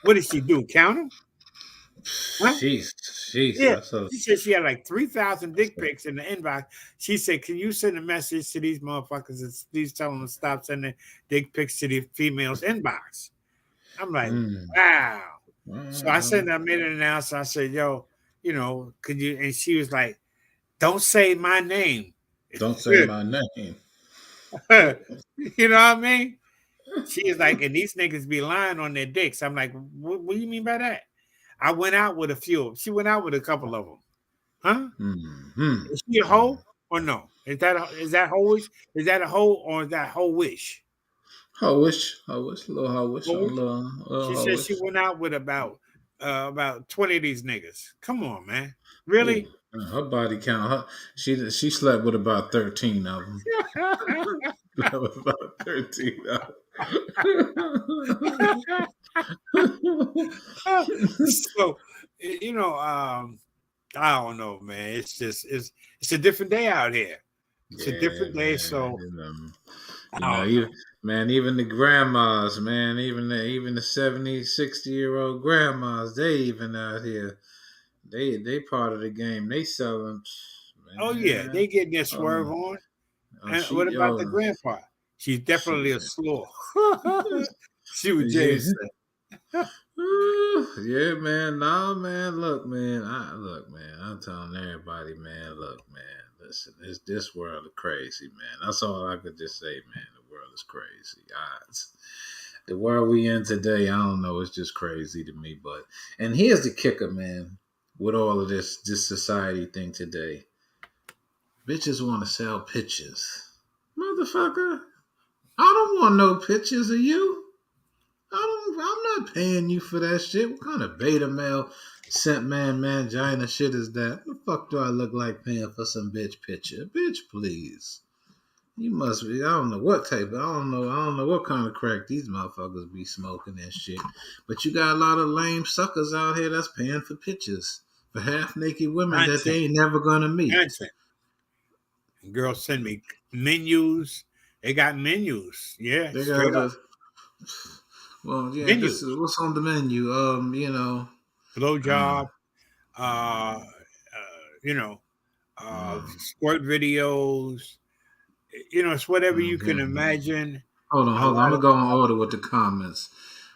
What did she do? Count them? Huh? Jeez. Yeah. That's a, She said she had like 3,000 dick pics in the inbox. She said, can you send a message to these motherfuckers and please tell them to stop sending dick pics to the females' inbox? I'm like, wow. So I made an announcement. I said, yo, could you? And she was like, don't say my name. don't say my name. You know what I mean? She is like, and these niggas be lying on their dicks. I'm like, what do you mean by that? I went out with a few. She went out with a couple of them. Huh? Mm-hmm. Is she a hoe or no? Is that hoish? Is that a hoe or is that hoe-ish? Hoish, little hoish, She said she went out with about 20 of these niggas. Come on, man. Really? Ooh, her body count. She slept with about 13 of them. About 13 of So, I don't know, man. It's just it's a different day out here. It's a different day. Man, So, even the grandmas, man, even the 70, 60-year-old grandmas, they even out here. They part of the game. They selling. oh yeah, they getting their swerve on. And what about the grandpa? She's definitely a slow. See what James said. Yeah, man. Nah, man. Look, man. I'm telling everybody, man. Look, man. Listen, this world is crazy, man. That's all I could just say, man. The world is crazy. The world we in today, I don't know. It's just crazy to me. And here's the kicker, man. With all of this society thing today, bitches want to sell pictures, motherfucker. I don't want no pictures of you. I'm not paying you for that shit. What kind of beta male scent man mangina shit is that? What the fuck do I look like paying for some bitch picture? Bitch, please. You must be. I don't know what type. I don't know what kind of crack these motherfuckers be smoking and shit. But you got a lot of lame suckers out here that's paying for pictures for half naked women that they ain't never gonna meet. Girls send me menus. They got menus. Yeah, they straight got up. Well, yeah. This is what's on the menu. Blowjob. Squirt videos. It's whatever you can imagine. Hold on. I'm gonna go in order with the comments.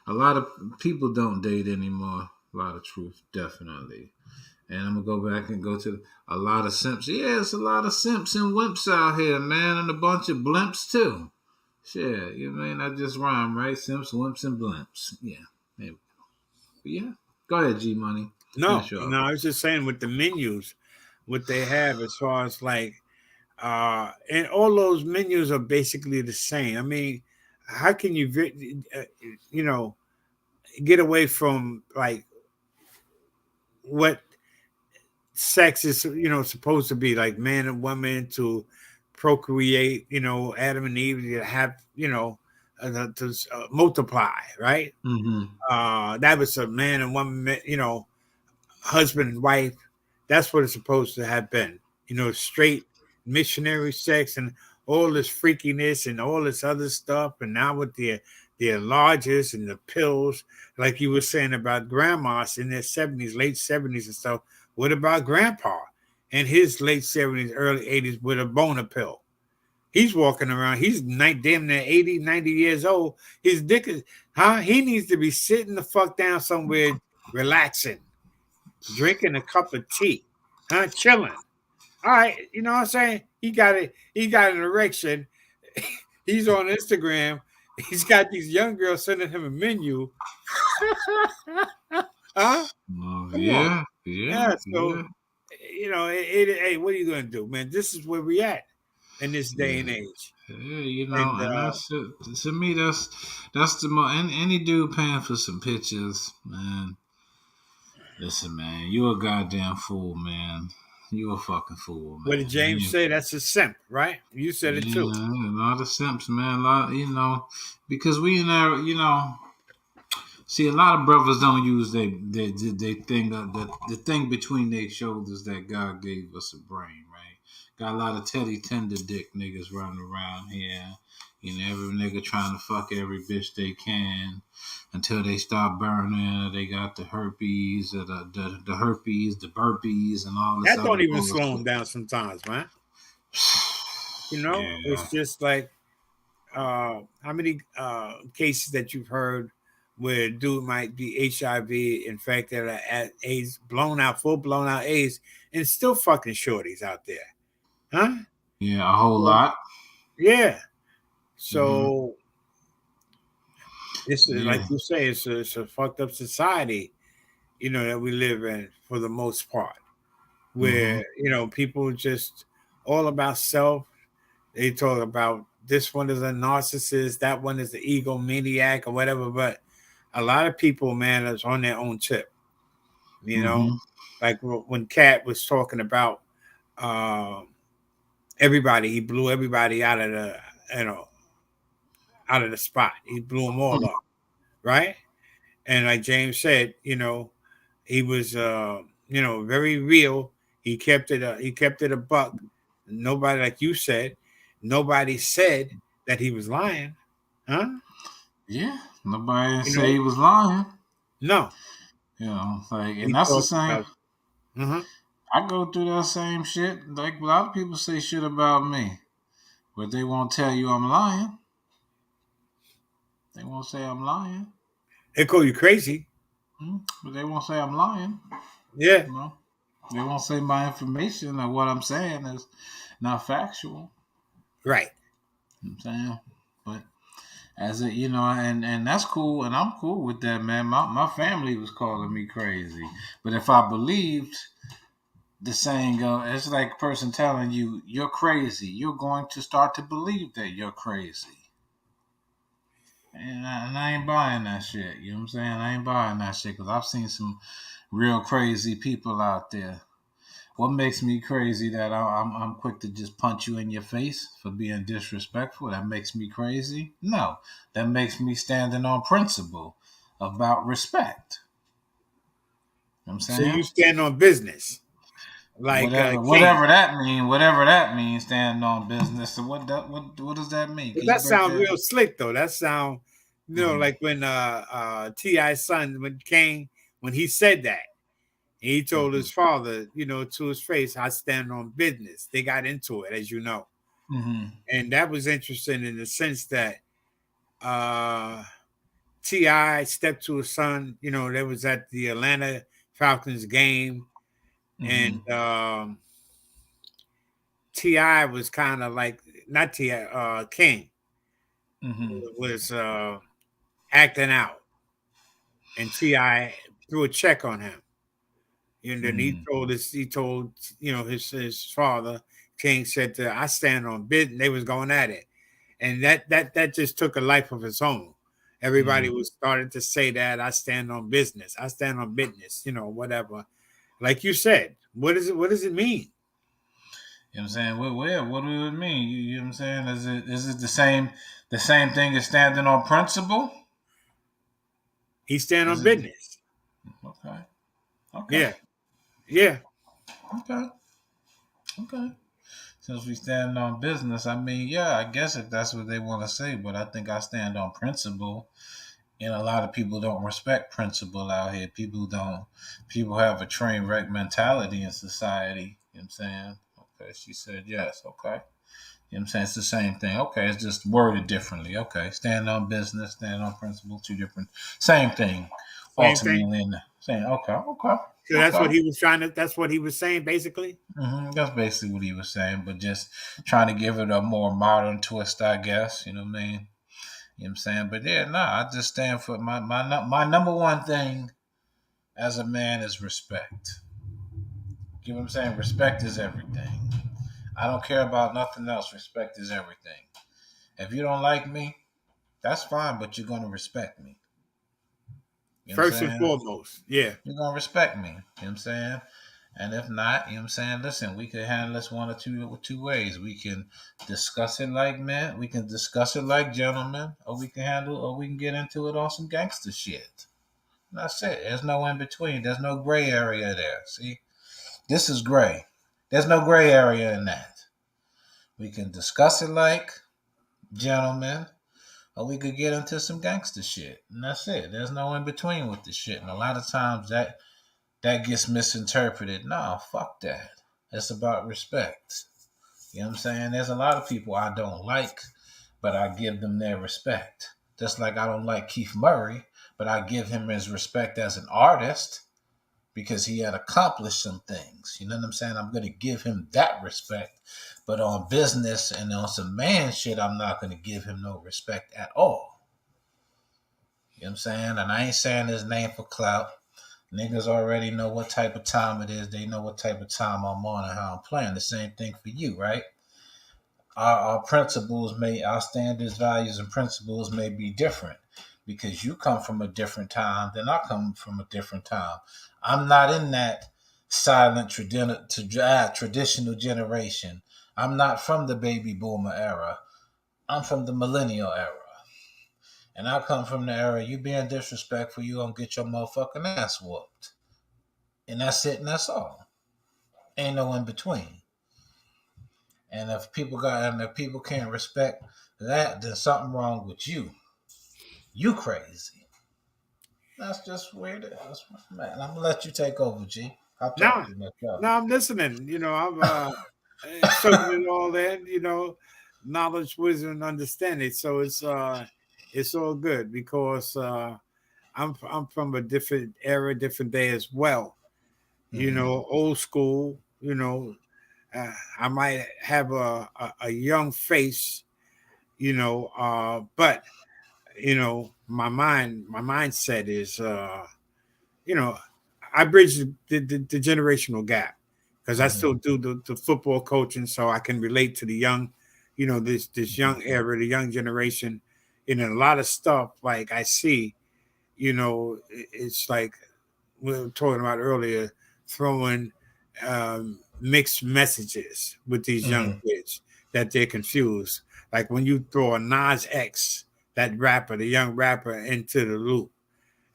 A lot of people don't date anymore. A lot of truth, definitely. And I'm gonna go back and go to a lot of simps. Yeah, it's a lot of simps and wimps out here, man, and a bunch of blimps too. Shit, you mean I just rhyme, right? Simps, wimps, and blimps. Yeah, there we go. But yeah, go ahead, G Money. No, I was just saying with the menus, what they have as far as like, and all those menus are basically the same. I mean, how can you, get away from like what sex is, supposed to be, like man and woman to procreate, Adam and Eve to have, to multiply, right? Mm-hmm. That was a man and woman, husband and wife. That's what it's supposed to have been, straight missionary sex and all this freakiness and all this other stuff. And now with the enlargers and the pills, like you were saying about grandmas in their 70s, late 70s and stuff. What about grandpa in his late 70s, early 80s with a boner pill? He's walking around. He's damn near 80, 90 years old. His dick is, huh? He needs to be sitting the fuck down somewhere, relaxing, drinking a cup of tea, huh? Chilling. All right, you know what I'm saying? He got it. He got an erection. He's on Instagram. He's got these young girls sending him a menu. Huh? Come on. Yeah, yeah, Yeah. yeah, So, hey, what are you gonna do, man? This is where we at in this day and yeah. age. Yeah, you know, And and that's it. To me, that's the most. Any dude paying for some pictures, man. Listen, man, you a goddamn fool, man. You a fucking fool, what did man. James say? That's a simp, right? You said it too. Yeah, a lot of simps, man. A lot, because we in there, see, a lot of brothers don't use they thing the thing between their shoulders that God gave us a brain, right? Got a lot of Teddy Tender Dick niggas running around here. Every nigga trying to fuck every bitch they can until they start burning. Or they got the herpes, or the herpes, the burpees, and all this That other don't even slow bullshit. him down sometimes, man. Yeah, It's just like how many cases that you've heard where a dude might be HIV infected or at AIDS, full blown out AIDS, and still fucking shorties out there, huh? yeah, a whole So, lot. yeah. Hmm. So it's like Yeah. you say, it's a fucked up society, that we live in for the most part, Hmm. where people just all about self. They talk about this one is a narcissist, that one is the egomaniac or whatever. But a lot of people, man, is on their own tip. You know, Hmm. like when Cat was talking about uh, everybody, he blew everybody out of you know out of the spot. He blew them all up, right? And like James said, he was very real. He kept it a buck. Nobody, like you said, nobody said that he was lying, huh? Yeah. Nobody You say know, he was lying. no. And He that's the talked same. about, uh-huh. I go through that same shit. Like a lot of people say shit about me, but they won't tell you I'm lying. They won't say I'm lying. They call you crazy. But they won't say I'm lying. Yeah, You know, they won't say my information or what I'm saying is not factual. right. You know what I'm saying, but as it, and that's cool, and I'm cool with that, man. My family was calling me crazy, but if I believed the saying, it's like a person telling you you're crazy, you're going to start to believe that you're crazy. And I ain't buying that shit. You know what I'm saying? I ain't buying that shit because I've seen some real crazy people out there. What makes me crazy that I'm quick to just punch you in your face for being disrespectful? That makes me crazy? No, that makes me standing on principle about respect. You know what I'm So you saying? stand on business, like Whatever, King. whatever that means, standing on business. So what does that mean? But Can you that break sounds that? real slick though. That sound, Mm-hmm. like when T.I.'s son when King when he said that. He told his father, to his face, I stand on business. They got into it, as you know. Mm-hmm. And that was interesting in the sense that uh, T.I. stepped to his son, they was at the Atlanta Falcons game, Mm-hmm. and T.I. was kind of like, not T.I., King Mm-hmm. was acting out, and T.I. threw a check on him. And then Mm-hmm. he told, his father, King said, I stand on business. They was going at it. And that just took a life of its own. Everybody Mm-hmm. was starting to say that I stand on business. I stand on business, whatever. Like you said, what does it mean? You know what I'm saying? What do it mean? You know what I'm saying? Is it the same thing as standing on principle? He stand Is on it business. okay? Okay. Yeah. Yeah. Okay. Okay. Since we stand on business, I mean, yeah, I guess if that's what they want to say, but I think I stand on principle. And a lot of people don't respect principle out here. People have a train wreck mentality in society. You know what I'm saying? Okay, she said yes. Okay. You know what I'm saying? It's the same thing. Okay, it's just worded differently. Okay, stand on business, stand on principle, two different, same thing. Same thing. Ultimately, saying, okay, okay, So that's what okay. he was trying to. That's what he was saying, basically. That's basically what he was saying, but just trying to give it a more modern twist, I guess. You know what I mean? You know what I'm saying? But yeah, I just stand for my number one thing as a man is respect. You know what I'm saying? Respect is everything. I don't care about nothing else. Respect is everything. If you don't like me, that's fine, but you're gonna respect me. You know what I'm First and saying? foremost, yeah. You're gonna respect me. You know what I'm saying? And if not, you know what I'm saying? Listen, we could handle this one or two ways. We can discuss it like men, we can discuss it like gentlemen, or we can get into it on some gangster shit. That's it. There's no in between. There's no gray area there. See? This is gray. There's no gray area in that. We can discuss it like gentlemen, or we could get into some gangster shit. And that's it. There's no in between with the shit. And a lot of times that gets misinterpreted. Nah, fuck that. It's about respect. You know what I'm saying? There's a lot of people I don't like, but I give them their respect. Just like I don't like Keith Murray, but I give him his respect as an artist because he had accomplished some things. You know what I'm saying? I'm going to give him that respect. But on business and on some man shit, I'm not going to give him no respect at all. You know what I'm saying? And I ain't saying his name for clout. Niggas already know what type of time it is. They know what type of time I'm on and how I'm playing. The same thing for you, right? Our principles our standards, values, and principles may be different because you come from a different time than I come from a different time. I'm not in that silent traditional generation. I'm not from the baby boomer era. I'm from the millennial era. And I come from the era you being disrespectful, you gonna get your motherfucking ass whooped. And that's it and that's all. Ain't no in between. And if people can't respect that, then something wrong with you. You crazy. That's just where it is. Man, I'm gonna let you take over, G. I'll talk Now, to you next time. now I'm listening. I'm soaking in all that. Knowledge, wisdom, and understanding. So it's all good because I'm from a different era, different day as well. Mm-hmm. Old school. I might have a young face. But my mindset is you know, I bridge the generational gap because I Mm-hmm. still do the football coaching, so I can relate to the young, this young era, the young generation. And a lot of stuff like I see, it's like we were talking about earlier, throwing mixed messages with these young Mm-hmm. kids that they're confused. Like when you throw a Nas X, that rapper, the young rapper, into the loop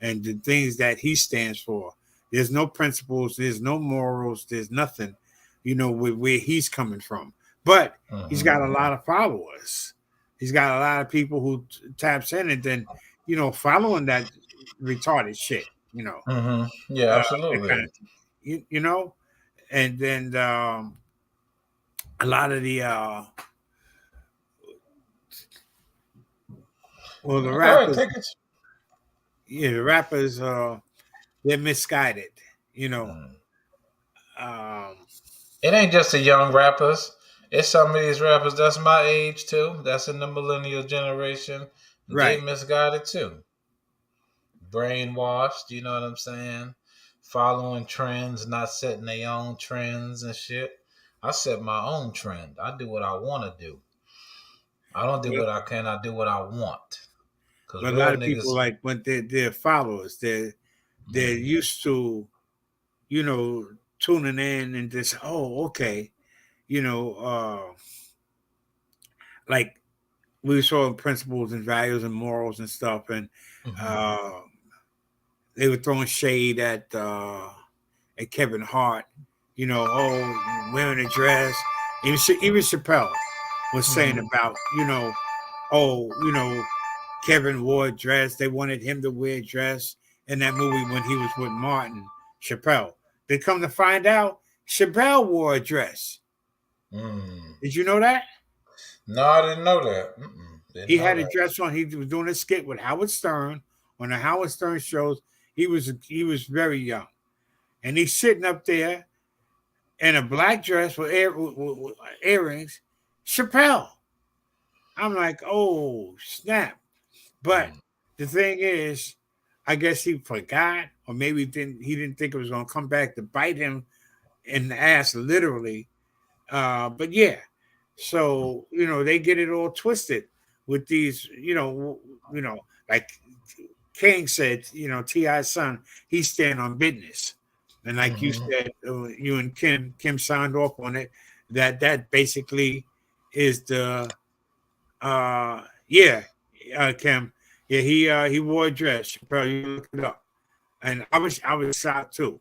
and the things that he stands for. There's no principles, there's no morals, there's nothing, where he's coming from. But he's Mm-hmm. got a lot of followers. He's got a lot of people who taps in and then, following that retarded shit, Mm-hmm. Yeah, that kind absolutely. of thing. And then a lot of the well, the Go ahead, rappers, take it. the rappers they're misguided, you know. Mm. Um, It ain't just the young rappers. It's some of these rappers that's my age too. That's in the millennial generation. They right. misguided too. Brainwashed, you know what I'm saying? Following trends, not setting their own trends and shit. I set my own trend. I do what I want to do. I don't do But what I can. I do what I want. Cause but a real lot of people niggas. like when they're followers, they're Mm, used to, tuning in and just, oh, okay, you know, uh like we saw principles and values and morals and stuff, and mhm, uh they were throwing shade at Kevin Hart, oh, wearing a dress. Even Chappelle was saying mhm, about, oh, Kevin wore a dress. They wanted him to wear a dress in that movie when he was with Martin Chappelle. They come to find out Chappelle wore a dress. mm. Did you know that? No, I didn't know that. Didn't He know had a that. dress on. He was doing a skit with Howard Stern on the Howard Stern shows. He was very young, and he's sitting up there in a black dress with earrings. Chappelle. I'm like, oh snap! But Mm. the thing is, I guess he forgot, or maybe he didn't think it was gonna come back to bite him in the ass, literally. But yeah, so they get it all twisted with these, like King said, Ti's son, he's staying on business, and like you Mm-hmm. said, you and Kim signed off on it. That basically is the yeah, Kim, yeah, he wore a dress. Chappelle, you look it up, and I was shocked too.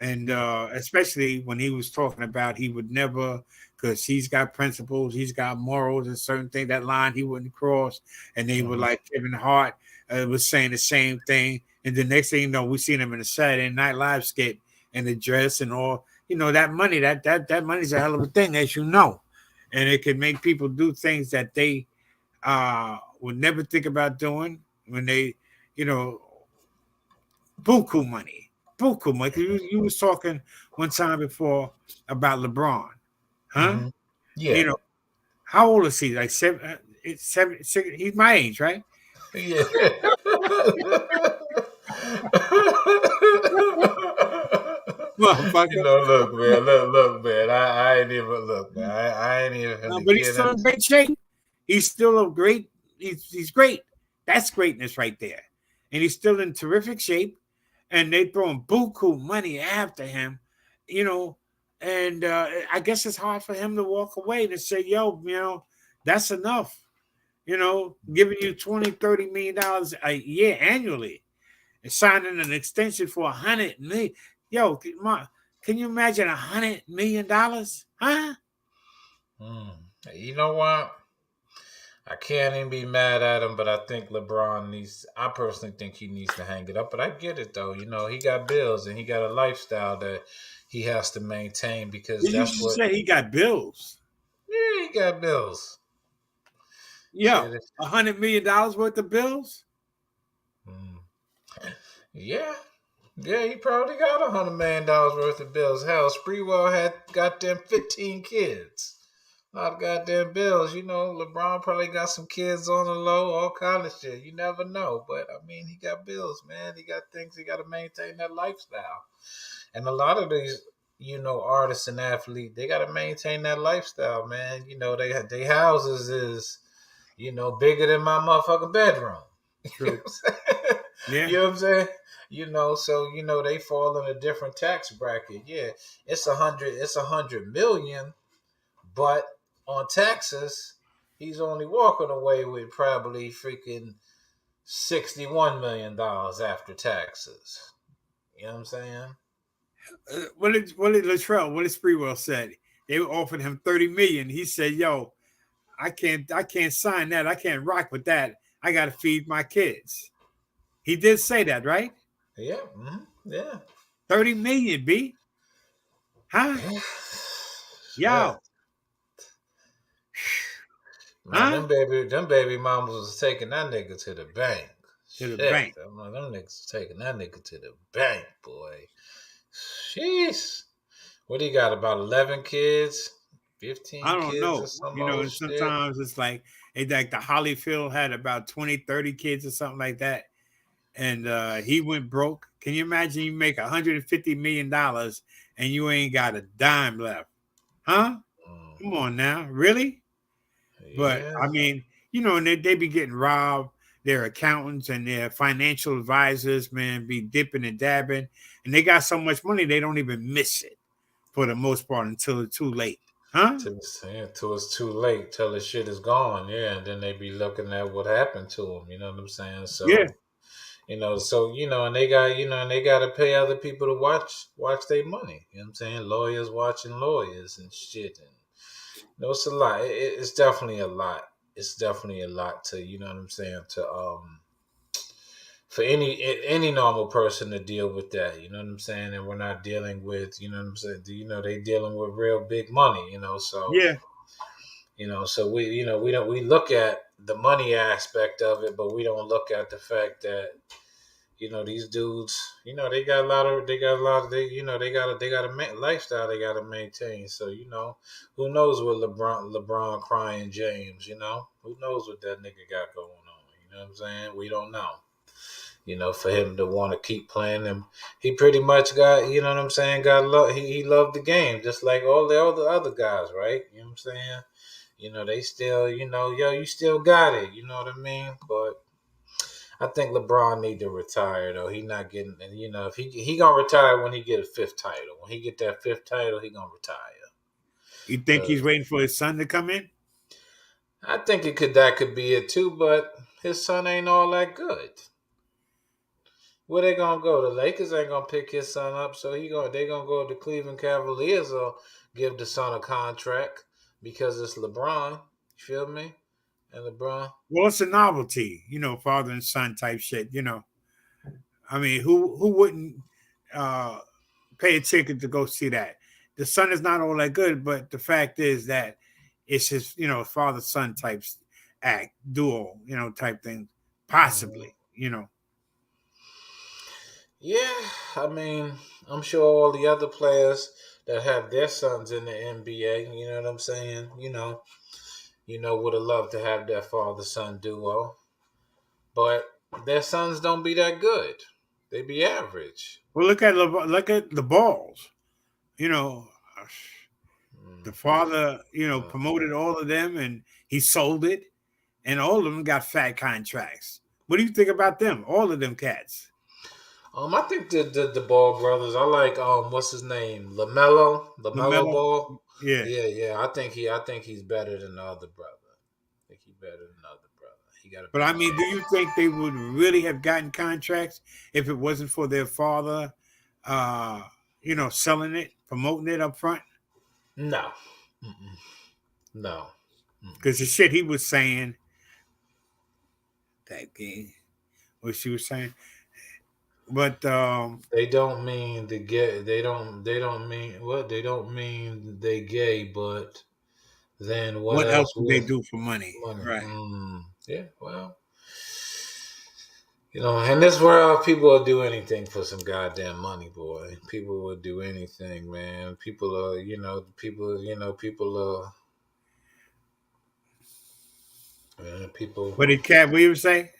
And especially when he was talking about he would never, because he's got principles, he's got morals, and certain thing, that line he wouldn't cross. And they were Mm-hmm. like Kevin Hart was saying the same thing. And the next thing you know, we seen him in a Saturday Night Live skit in the dress and all. That money, that money's a hell of a thing, as you know, and it can make people do things that they would never think about doing when they, you know, buku money. Buku money. You was talking one time before about LeBron, huh? Mm-hmm. You Yeah. know, how old is he? Like seven, it's seven, six, he's my age, right? Yeah. Motherfucker. Look, man, look, man. I ain't even look, man. I ain't even No, gonna but he's get still it. in great shape. He's still a great. He's great. That's greatness right there. And he's still in terrific shape. And they throwing buku money after him, you know. And I guess it's hard for him to walk away to say, "Yo, that's enough." Giving you 20-30 million dollars a year annually and signing an extension for 100 million. Yo, can you imagine $100 million? Huh? Mm. You know what? I can't even be mad at him, but I think LeBron needs. I personally think he needs to hang it up. But I get it though. He got bills and he got a lifestyle that he has to maintain because You that's just what. said he got bills. Yeah, he got bills. Yo, Shit. $100 million worth of bills? Mm. Yeah, yeah, he probably got $100 million worth of bills. Hell, Spreewell had goddamn 15 kids. A lot of goddamn bills. LeBron probably got some kids on the low, all kind of shit. You never know. But I mean, he got bills, man. He got things he got to maintain that lifestyle. And a lot of these, artists and athletes, they got to maintain that lifestyle, man. They houses is, bigger than my motherfucking bedroom. True. You Yeah. know what I'm saying? So they fall in a different tax bracket. Yeah, it's 100 million, but on taxes, he's only walking away with probably freaking $61 million after taxes. You know what I'm saying? What did Latrell, what did Spreewell said? They offered him 30 million. He said, "Yo, I can't sign that. I can't rock with that. I got to feed my kids." He did say that, right? Yeah, yeah, 30 million, B. Huh? yeah. Yo, Man, huh? them baby mamas was taking that nigga to the bank. To the Shit, bank. them niggas was taking that nigga to the bank, boy. Jeez. What he got? About 11 kids, I 15 don't kids, or know. some old And shit. sometimes it's like the Hollyfield had about 20, 30 kids or something like that. And he went broke. Can you imagine you make $150 million and you ain't got a dime left? Huh? Mm, Come on now. Really? But yeah, I mean, and they be getting robbed. Their accountants and their financial advisors, man, be dipping and dabbing. And they got so much money, they don't even miss it for the most part until it's too late. Huh? till it's too late, till the shit is gone. Yeah, and then they be looking at what happened to them. You know what I'm saying? Yeah. And they got to pay other people to watch their money. You know what I'm saying? Lawyers watching lawyers and shit. And it's a lot. It's definitely a lot. It's definitely a lot to what I'm saying, to for any normal person to deal with that. You know what I'm saying? And we're not dealing with, what I'm saying. They dealing with real big money. So Yeah. So we look at the money aspect of it, but we don't look at the fact that these dudes, they got a lot of they got a lifestyle they got to maintain. So who knows what LeBron crying James, who knows what that nigga got going on. You know what I'm saying? We don't know. For him to want to keep playing him, he pretty much got, you know what I'm saying, got love. He loved the game just like all the other guys, right? You know what I'm saying? They still, yo, you still got it. You know what I mean? But I think LeBron need to retire though. He not getting, and if he gonna retire when he get a fifth title. When he get that fifth title, he gonna retire. You think he's waiting for his son to come in? I think that could be it too. But his son ain't all that good. Where they gonna go? The Lakers ain't gonna pick his son up, so they gonna go to Cleveland Cavaliers or give the son a contract because it's LeBron. You feel me? And LeBron. Well, it's a novelty, father and son type shit. I mean, who wouldn't pay a ticket to go see that? The son is not all that good, but the fact is that it's his, father son type act, duo, type thing, possibly. Yeah, I mean, I'm sure all the other players that have their sons in the NBA, you know what I'm saying? Would have loved to have that father son duo, but their sons don't be that good. They be average. Well, look at the balls. You know, the Mm. father, Uh, promoted all of them, and he sold it, and all of them got fat contracts. What do you think about them? All of them cats. I think the Ball brothers. I like what's his name, Lamelo LaMelo, Ball. yeah. Yeah. I think he's better than the other brother. I think he's better than the other brother. He got a But I better. mean, do you think they would really have gotten contracts if it wasn't for their father, uh, selling it, promoting it up front? No, Mm-mm. No. Because the shit he was saying, that game, what she was saying. But They don't mean the gay. They don't mean what. They don't mean they gay. But then what what else else would they with do for money? money? Right. Yeah. Well, in this world, people will do anything for some goddamn money, boy. People will do anything, man. People are, people are, people. What did Cat Williams say?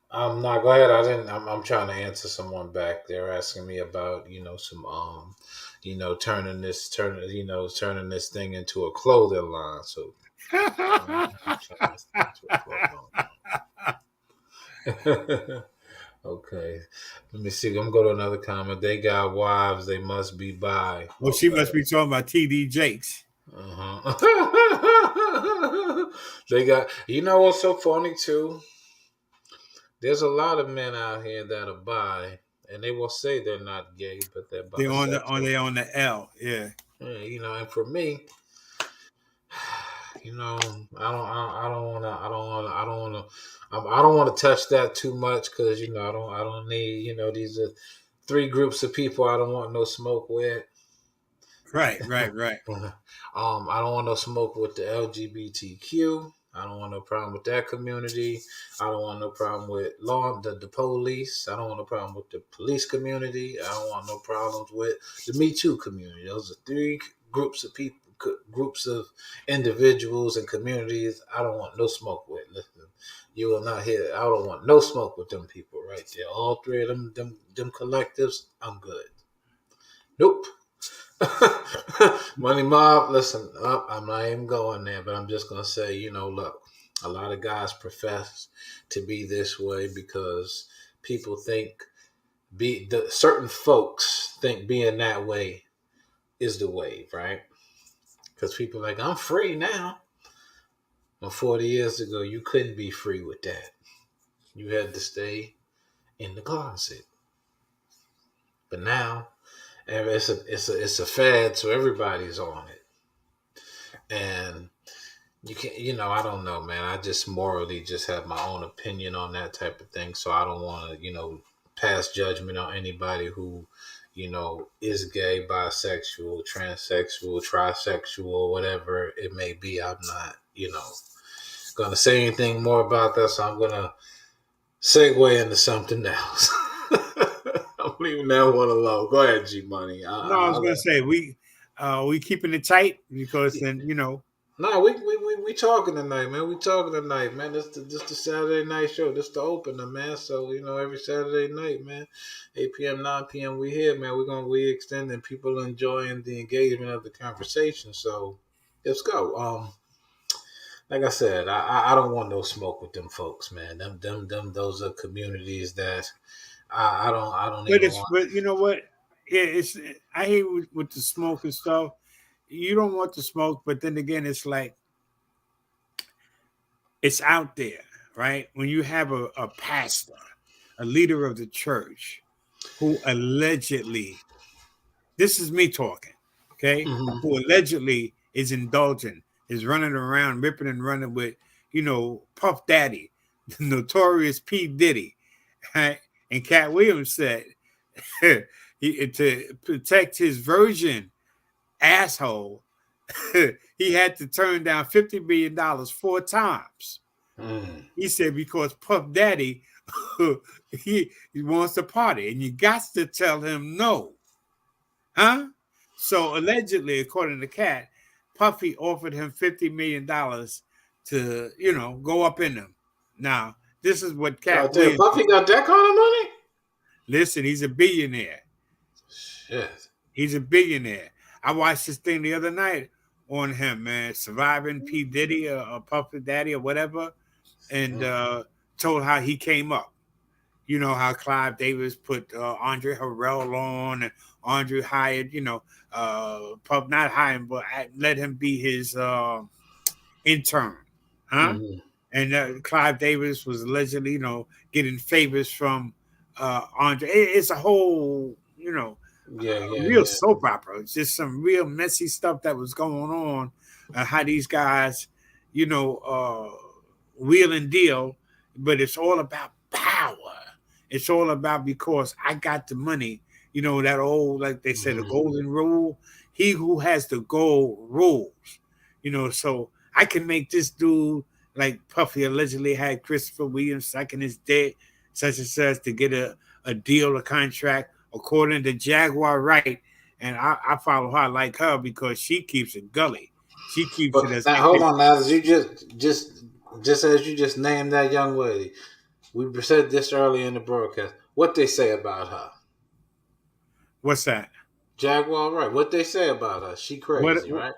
I'm not. Go ahead. I didn't. I'm trying to answer someone back there asking me about some turning this thing into a clothing line. So turn this thing into a clothing line. Okay. Let me see. I'm going to go to another comment. They got wives. They must be bi. Well, she Okay. must be talking about TD Jakes. They got. You know what's so funny too? There's a lot of men out here that are bi, and they will say they're not gay, but they're They on bisexual. they on the L. Yeah. Yeah, and for me, I don't want to, I don't want to, I don't want to, I don't want to touch that too much because I don't need, these are three groups of people I don't want no smoke with. Right. Right. Right. I don't want no smoke with the LGBTQ. I don't want no problem with that community. I don't want no problem with the police. I don't want no problem with the police community. I don't want no problems with the Me Too community. Those are three groups of people, groups of individuals and communities. I don't want no smoke with. Listen, you will not hear. I don't want no smoke with them people right there. All three of them collectives. I'm good. Nope. Money Mob, listen up. I'm not even going there, but I'm just gonna say, look, a lot of guys profess to be this way because people think certain folks think being that way is the wave, right? Because people are like, I'm free now. Well, 40 years ago, you couldn't be free with that. You had to stay in the closet. But now, it's a fad, so everybody's on it, and you can't, I don't know, man. I just morally just have my own opinion on that type of thing. So I don't want to, pass judgment on anybody who, is gay, bisexual, transsexual, trisexual, whatever it may be. I'm not, gonna say anything more about that, so I'm gonna segue into something else. I'm leaving that one alone. Go ahead, G Money. No, I was gonna say we keeping it tight because then No, we talking tonight, man. We talking tonight, man. This the Saturday night show. This the opener, man. So every Saturday night, man, 8 p.m., 9 p.m. We here, man. We extending people enjoying the engagement of the conversation. So let's go. Like I said, I don't want no smoke with them folks, man. Them those are communities that I don't but even it's want. but you know what? It's I hate with the smoke and stuff. You don't want the smoke, but then again, it's like it's out there, right? When you have a pastor, a leader of the church, who allegedly, this is me talking, okay, Mhm. who allegedly is indulging, is running around, ripping and running with, Puff Daddy, the notorious P. Diddy, right? And Cat Williams said to protect his virgin asshole, he had to turn down $50 million 4 times. Mm. He said because Puff Daddy he wants to party, and you got to tell him no, huh? So allegedly, according to Cat, Puffy offered him $50 million to go up in them. Now this is what God Cat damn, Williams. Puffy got that kind of money? Listen, he's a billionaire. Shit. He's a billionaire. I watched this thing the other night on him, man, surviving P Diddy or Puffy Daddy or whatever, and Mm. told how he came up. You know how Clive Davis put Andre Harrell on, and Andre hired, Puff not hired, but let him be his intern, huh? Mhm. And Clive Davis was allegedly, getting favors from Andre. It's a whole, Yeah, yeah, real yeah. soap opera. It's just some real messy stuff that was going on. How these guys, you know, uh, wheel and deal, but it's all about power. It's all about because I got the money. You know that old, like they said, the Mhm. golden rule. He who has the gold rules. So I can make this dude like Puffy allegedly had Christopher Williams sucking his dick, such and such, to get a deal, a contract, according to Jaguar Wright. And I follow her like her because she keeps it gully. She keeps But it as now, hold on, now, as you just as you just named that young lady, we said this earlier in the broadcast. What they say about her? what's that? Jaguar, right? What they say about her? She What crazy, what, right?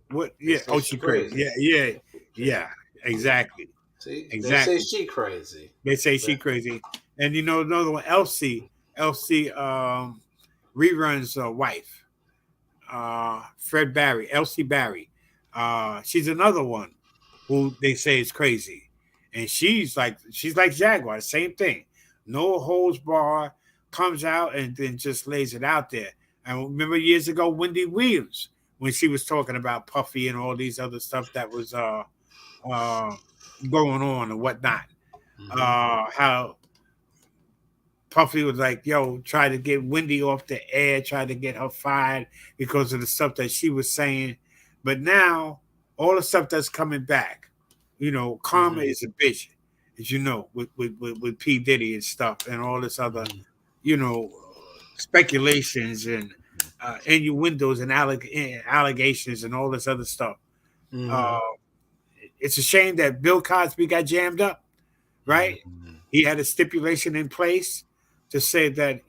what They yeah, say oh she she crazy. crazy. Yeah, yeah, Okay. yeah, exactly. See, they say Exactly. she crazy. They say she But, crazy. And another one, Elsie reruns wife. Fred Barry, Elsie Barry. She's another one who they say is crazy, and she's like Jaguar, same thing. No holds bar, comes out and then just lays it out there. I remember years ago, Wendy Williams, when she was talking about Puffy and all these other stuff that was uh, going on and whatnot. mhm. How Puffy was like, yo, try to get Wendy off the air, try to get her fired because of the stuff that she was saying. But now, all the stuff that's coming back, karma Mhm. is a bitch, as you know, with P. Diddy and stuff and all this other, Mhm. you know, speculations and innuendos and allegations and all this other stuff. Uh, Mhm. it's a shame that Bill Cosby got jammed up, right? Mhm. He had a stipulation in place to say that,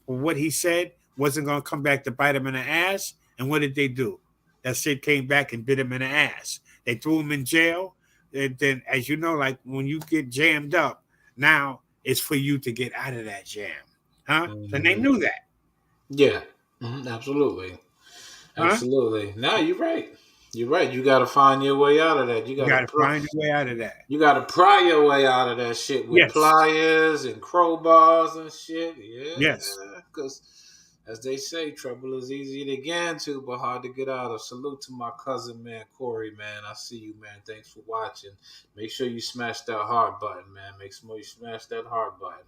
what he said wasn't going to come back to bite him in the ass. And what did they do? That shit came back and bit him in the ass. They threw him in jail. And then, as you know, like when you get jammed up, now it's for you to get out of that jam. Huh? And they Mhm. knew that. Yeah. Absolutely. Huh? Absolutely. No, you're right. You're right. You got to find your way out of that. You got to find your way out of that. You got to pry your way out of that shit with Yes. pliers and crowbars and shit. Yes. Yeah, because as they say, trouble is easy to get into, but hard to get out of. Salute to my cousin, man, Corey, man. I see you, man. Thanks for watching. Make sure you smash that heart button, man. Make sure you smash that heart button.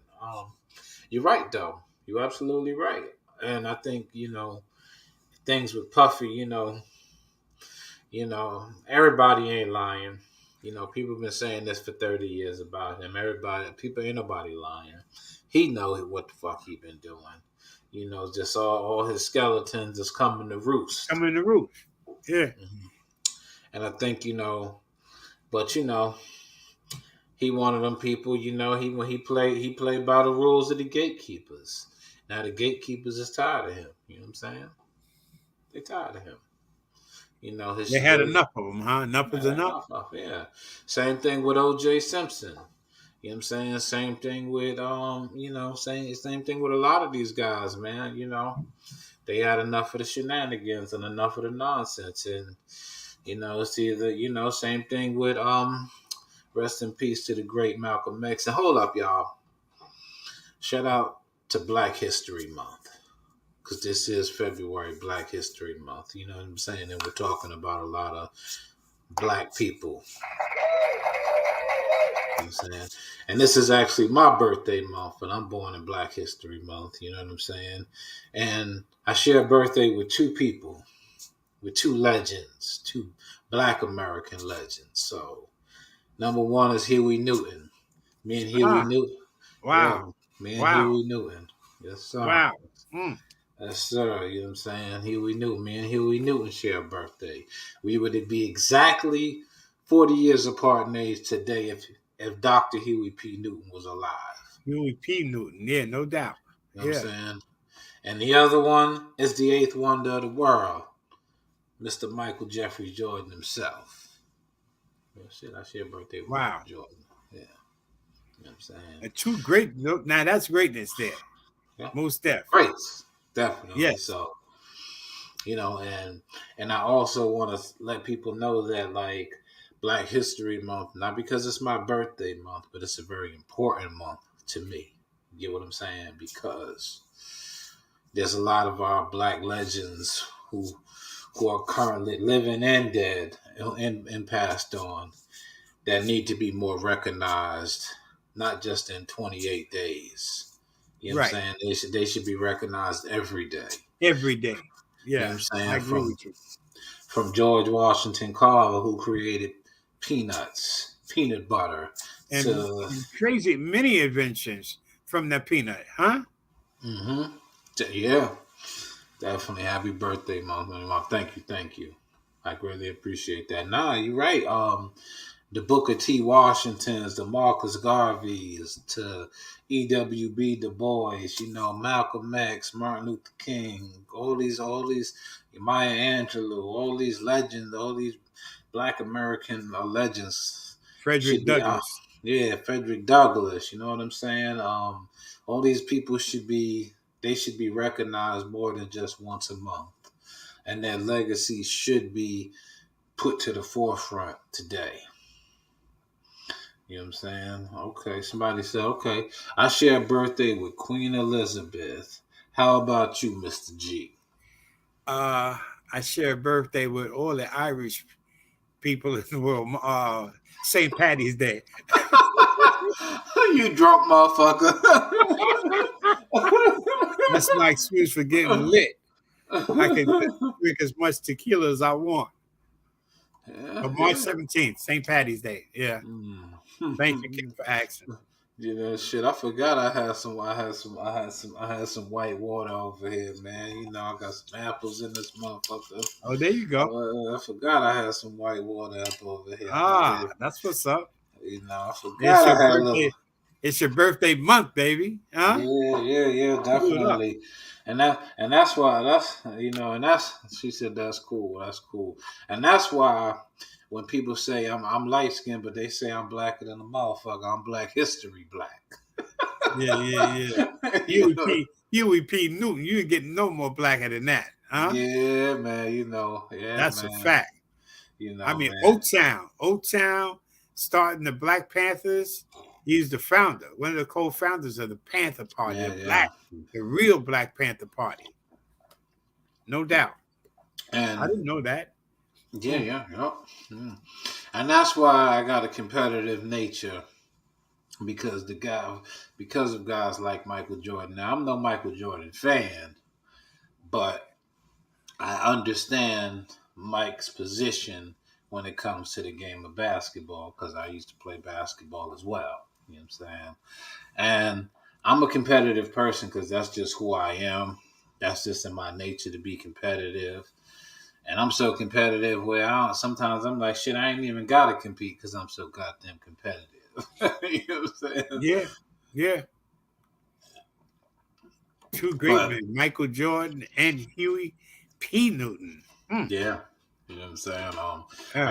You're right, though. You're absolutely right. And I think, things with Puffy, everybody ain't lying. People been saying this for 30 years about him. Ain't nobody lying. He know what the fuck he been doing. Just all his skeletons is coming to roost. Coming in the roof. Yeah. Mhm. And I think, but he one of them people, he played by the rules of the gatekeepers. Now the gatekeepers is tired of him. You know what I'm saying? They tired of him. They had enough of them, huh? Enough is enough. Yeah. Same thing with O.J. Simpson. You know what I'm saying? Same thing with same thing with a lot of these guys, man. They had enough of the shenanigans and enough of the nonsense. And it's either, same thing with rest in peace to the great Malcolm X. And hold up, y'all. Shout out to Black History Month. Because this is February, Black History Month. You know what I'm saying? And we're talking about a lot of black people. You know what I'm saying? And this is actually my birthday month, and I'm born in Black History Month. You know what I'm saying? And I share a birthday with two people, with two legends, two black American legends. So, number one is Huey Newton. Me and Huey Ah, Newton. Yeah, wow. me and Wow. Huey Newton. Yes, sir. Wow. Mm. Yes, sir. You know what I'm saying? Huey Newton. Me and Huey Newton share a birthday. We would be exactly 40 years apart in age today if Dr. Huey P. Newton was alive. Huey P. Newton. Yeah, no doubt. You know what Yeah. I'm saying? And the other one is the eighth wonder of the world, Mr. Michael Jeffrey Jordan himself. Well, shit, I share a birthday with Wow. Michael Jordan. Yeah. You know what I'm saying? And two great. Now that's greatness there. Yeah. Most def. Great. Definitely. Yes. So, and I also want to let people know that, like, Black History Month, not because it's my birthday month, but it's a very important month to me. You get what I'm saying? Because there's a lot of our black legends who are currently living and dead and passed on that need to be more recognized, not just in 28 days. You know what I'm saying? They should be recognized every day. Every day. You know Yeah. what I'm saying? I agree with you. From George Washington Carver, who created peanuts, peanut butter, And crazy many inventions from the peanut, huh? Yeah, definitely. Happy birthday, Mom. Thank you. I greatly appreciate that. Nah, you're right. The Booker T. Washingtons, the Marcus Garveys, to E.W.B. Du Bois, Malcolm X, Martin Luther King, all these Maya Angelou, all these legends, all these Black American legends Frederick should be Douglass. Frederick Douglass. You know what I'm saying? All these people should be recognized more than just once a month, and their legacy should be put to the forefront today. You know what I'm saying? Okay, somebody said, okay, I share a birthday with Queen Elizabeth. How about you, Mr. G? I share a birthday with all the Irish people in the world. St. Patty's Day. You drunk motherfucker. That's my excuse for getting lit. I can drink as much tequila as I want. But March 17th, St. Patty's Day. Yeah. Thank you, Kim, for asking. Shit. I forgot I had some white water over here, man. I got some apples in this motherfucker. Oh, there you go. I forgot I had some white water up over here. That's what's up. I forgot I had a little. It's your birthday month, baby. Huh? Yeah, definitely. And that's why she said that's cool. And that's why when people say I'm light skinned, but they say I'm blacker than a motherfucker, I'm Black History black. Yeah. Huey P. Newton, you ain't getting no more blacker than that, huh? Yeah, man. That's man. a fact. Man. Oaktown, starting the Black Panthers. He's the founder, one of the co-founders of the Panther Party, the real Black Panther Party. No doubt. And I didn't know that. Yeah. And that's why I got a competitive nature because because of guys like Michael Jordan. Now I'm no Michael Jordan fan, but I understand Mike's position when it comes to the game of basketball because I used to play basketball as well. You know what I'm saying? And I'm a competitive person because that's just who I am. That's just in my nature to be competitive. And I'm so competitive where sometimes I'm like, shit, I ain't even got to compete because I'm so goddamn competitive. You know what I'm saying? Yeah, yeah. Two great But men, Michael Jordan and Huey P. Newton. yeah, you know what I'm saying. Yeah.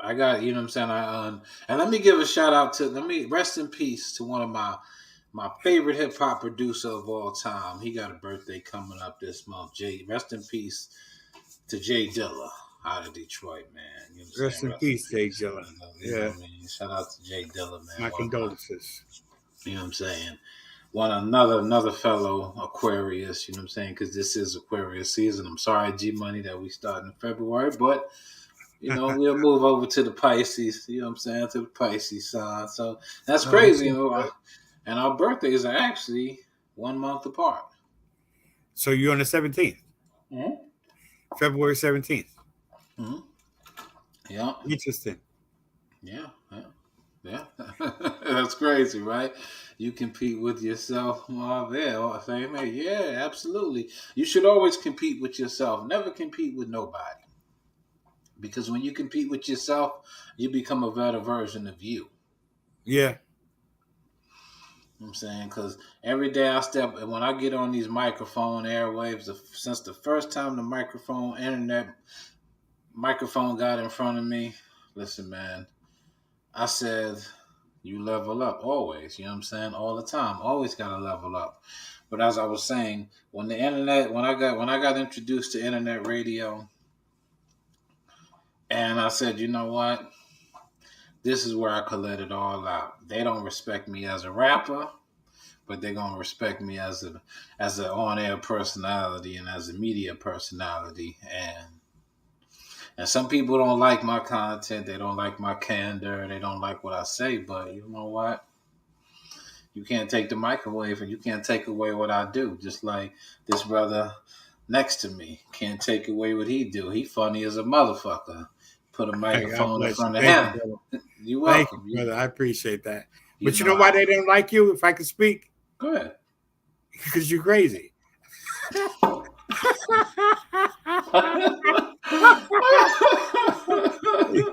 I got, you know what I'm saying. And let me give a shout out to, let me rest in peace to one of my favorite hip hop producer of all time. He got a birthday coming up this month. Rest in peace to Jay Dilla out of Detroit, man. You know what I'm Rest saying? in Rest in peace, Jay peace. Dilla. You know Yeah, what I mean? Shout out to Jay Dilla, man. my One of my, condolences. you know what I'm saying? Another fellow Aquarius, you know what I'm saying? Because this is Aquarius season. I'm sorry, G Money, that we start in February, but we'll move over to the Pisces, you know what I'm saying, to the Pisces sign. So that's Oh, crazy, okay. and our birthdays are actually 1 month apart. So you're on the 17th, Mm-hmm. February 17th. Mm-hmm. Yeah, Interesting. yeah, yeah. Yeah, that's crazy, right? You compete with yourself, Marv. Yeah, same here. Yeah, absolutely. You should always compete with yourself. Never compete with nobody. Because when you compete with yourself, you become a better version of you. Yeah. You know what I'm saying? Because every day when I get on these microphone airwaves, since the first time the internet microphone got in front of me, listen, man, I said, you level up always. You know what I'm saying? All the time. Always got to level up. But as I was saying, when I got introduced to internet radio, and I said, you know what? This is where I could let it all out. They don't respect me as a rapper, but they're gonna respect me as an on air personality and as a media personality. And some people don't like my content. They don't like my candor. They don't like what I say. But you know what? You can't take the microwave and you can't take away what I do. Just like this brother next to me can't take away what he do. He funny as a motherfucker. Put a Hey, God microphone in bless you. front of Thank you, him. brother. You're Thank you, welcome. brother. I appreciate that. You But you know, know why they don't like you, if I could speak? go ahead. Because you're crazy. You're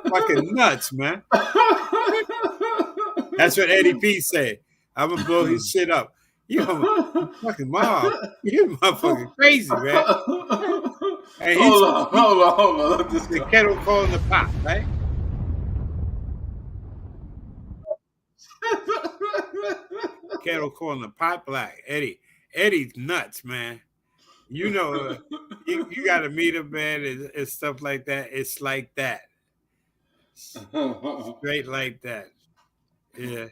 fucking nuts, man. That's what Eddie P said. I'm gonna blow his shit up. You fucking mom. You motherfucking crazy, man. And Hold on. Let this the go. kettle calling the pot, right? Kettle calling the pot black. Eddie's nuts, man. You know, you got to meet him, man, and stuff like that. It's like that, straight like that. Yeah,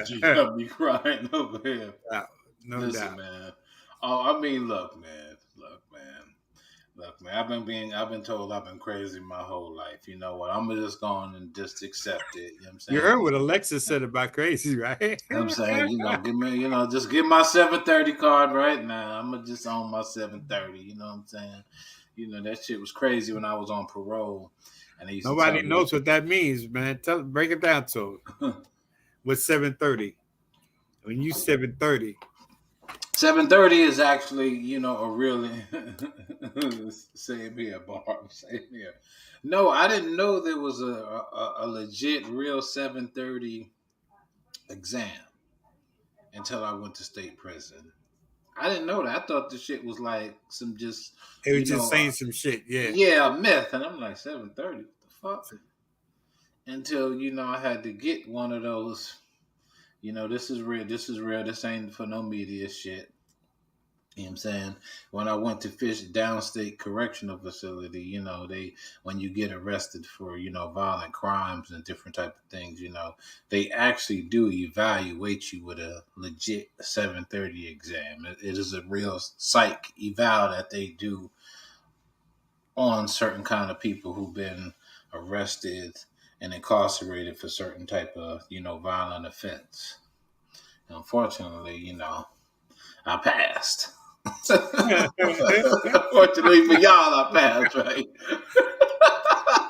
You got me crying over here. no Listen, doubt. man. Oh, I mean, look, man. I've been told I've been crazy my whole life. You know what? I'm gonna just go on and just accept it. You know what I'm You saying? heard what Alexa said about crazy, right? I'm saying, just give my 730 card right now. I'm gonna just own my 730. You know what I'm saying? That shit was crazy when I was on parole, and they used to Nobody tell me, knows what that means, man. Break it down to them. What's 730? When you 730, 730 is actually, a really same here, Barb. Same here. No, I didn't know there was a legit real 730 exam until I went to state prison. I didn't know that. I thought the shit was like some just, it was just saying some shit. Yeah. yeah, myth. And I'm like, 730? What the fuck? Until, I had to get one of those, this is real. This is real. This ain't for no media shit. You know what I'm saying? When I went to Fish Downstate Correctional Facility, when you get arrested for, violent crimes and different type of things, they actually do evaluate you with a legit 730 exam. It is a real psych eval that they do on certain kind of people who've been arrested and incarcerated for certain type of, violent offense. Unfortunately, I passed. Fortunately for y'all, I passed, right?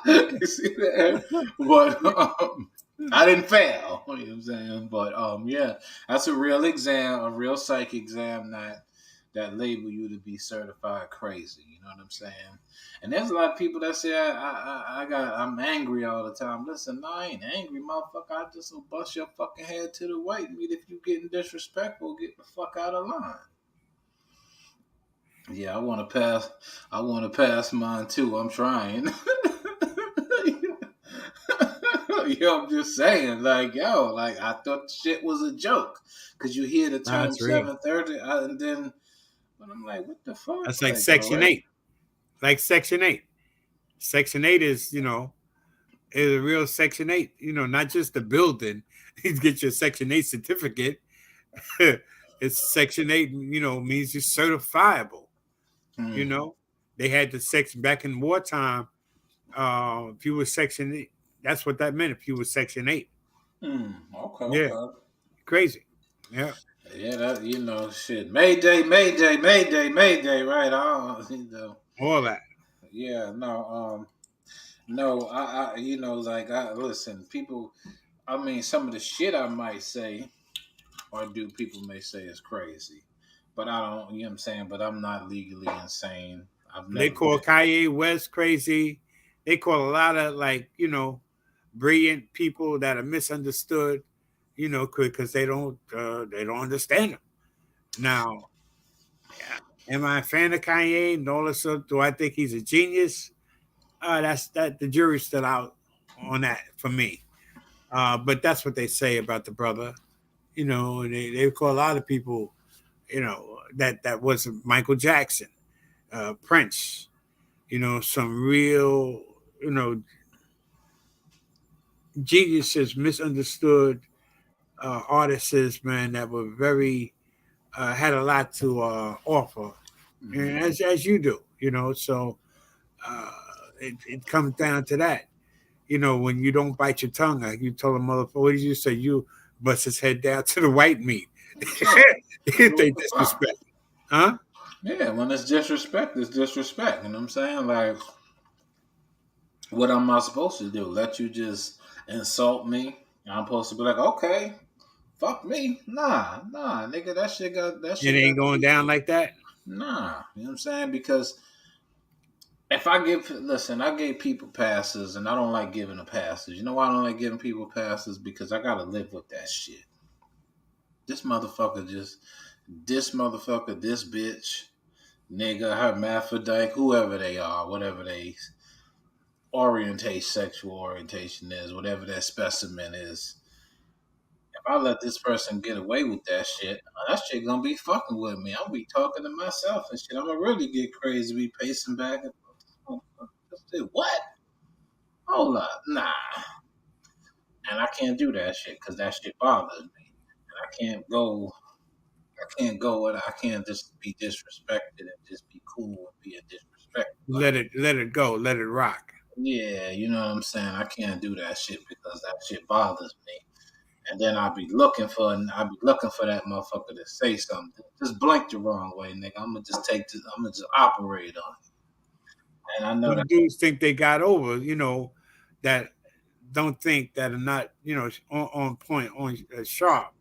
You see that? But I didn't fail. You know what I'm saying? But yeah, that's a real exam, a real psych exam that label you to be certified crazy. You know what I'm saying? And there's a lot of people that say I'm angry all the time. Listen, no, I ain't angry, motherfucker. I just will bust your fucking head to the white meat if you getting disrespectful. Get the fuck out of line. Yeah, I want to pass. I want to pass mine too. I'm trying. Yo, I'm just saying, like, I thought the shit was a joke because you hear the term That's real. 730, and then, but I'm like, what the fuck? That's like All Section right. 8. Like Section 8. Section 8 is, is a real Section 8. Not just the building. You get your Section 8 certificate. It's Section 8, means you're certifiable. Mm. They had the section back in wartime. If you were Section 8, that's what that meant. If you were Section 8. Okay, Yeah. okay. Crazy. Yeah. Yeah, that, shit. Mayday, Mayday, Mayday, Mayday, right? All that. Yeah, no, listen, people, I mean, some of the shit I might say or do, people may say is crazy. But I don't, you know what I'm saying? But I'm not legally insane. I've They never call been. Kanye West crazy. They call a lot of brilliant people that are misunderstood, because they don't understand him. Now, am I a fan of Kanye and all this stuff? Do I think he's a genius? That the jury's still out on that for me. But that's what they say about the brother. They call a lot of people, that was Michael Jackson, Prince, some real, geniuses, misunderstood artists, man, that were very had a lot to offer, and Mm-hmm. as you do, So uh, it comes down to that. When you don't bite your tongue, like you told a motherfucker, what did you say? You bust his head down to the white meat. Sure. If What they the fuck? disrespect, huh? Yeah, when it's disrespect, it's disrespect. You know what I'm saying? Like, what am I supposed to do? Let you just insult me? I'm supposed to be like, okay, fuck me? Nah, nigga, that It shit ain't got to going be. down like that. Nah, you know what I'm saying? Because if I listen, I gave people passes, and I don't like giving the passes. You know why I don't like giving people passes? Because I gotta live with that shit. This motherfucker this bitch, nigga, hermaphrodite, whoever they are, whatever they sexual orientation is, whatever that specimen is. If I let this person get away with that shit gonna be fucking with me. I'll be talking to myself and shit. I'm gonna really get crazy, be pacing back and forth. What? Hold up, nah. And I can't do that shit because that shit bothers me. And I can't just be disrespected and just be cool and being disrespected. Let it go. Let it rock. Yeah, you know what I'm saying? I can't do that shit because that shit bothers me. And then I'll be looking for that motherfucker to say something. Just blink the wrong way, nigga. I'm gonna just operate on it. And I know Some that. dudes think they got over, that don't think that are not, on point, on sharp.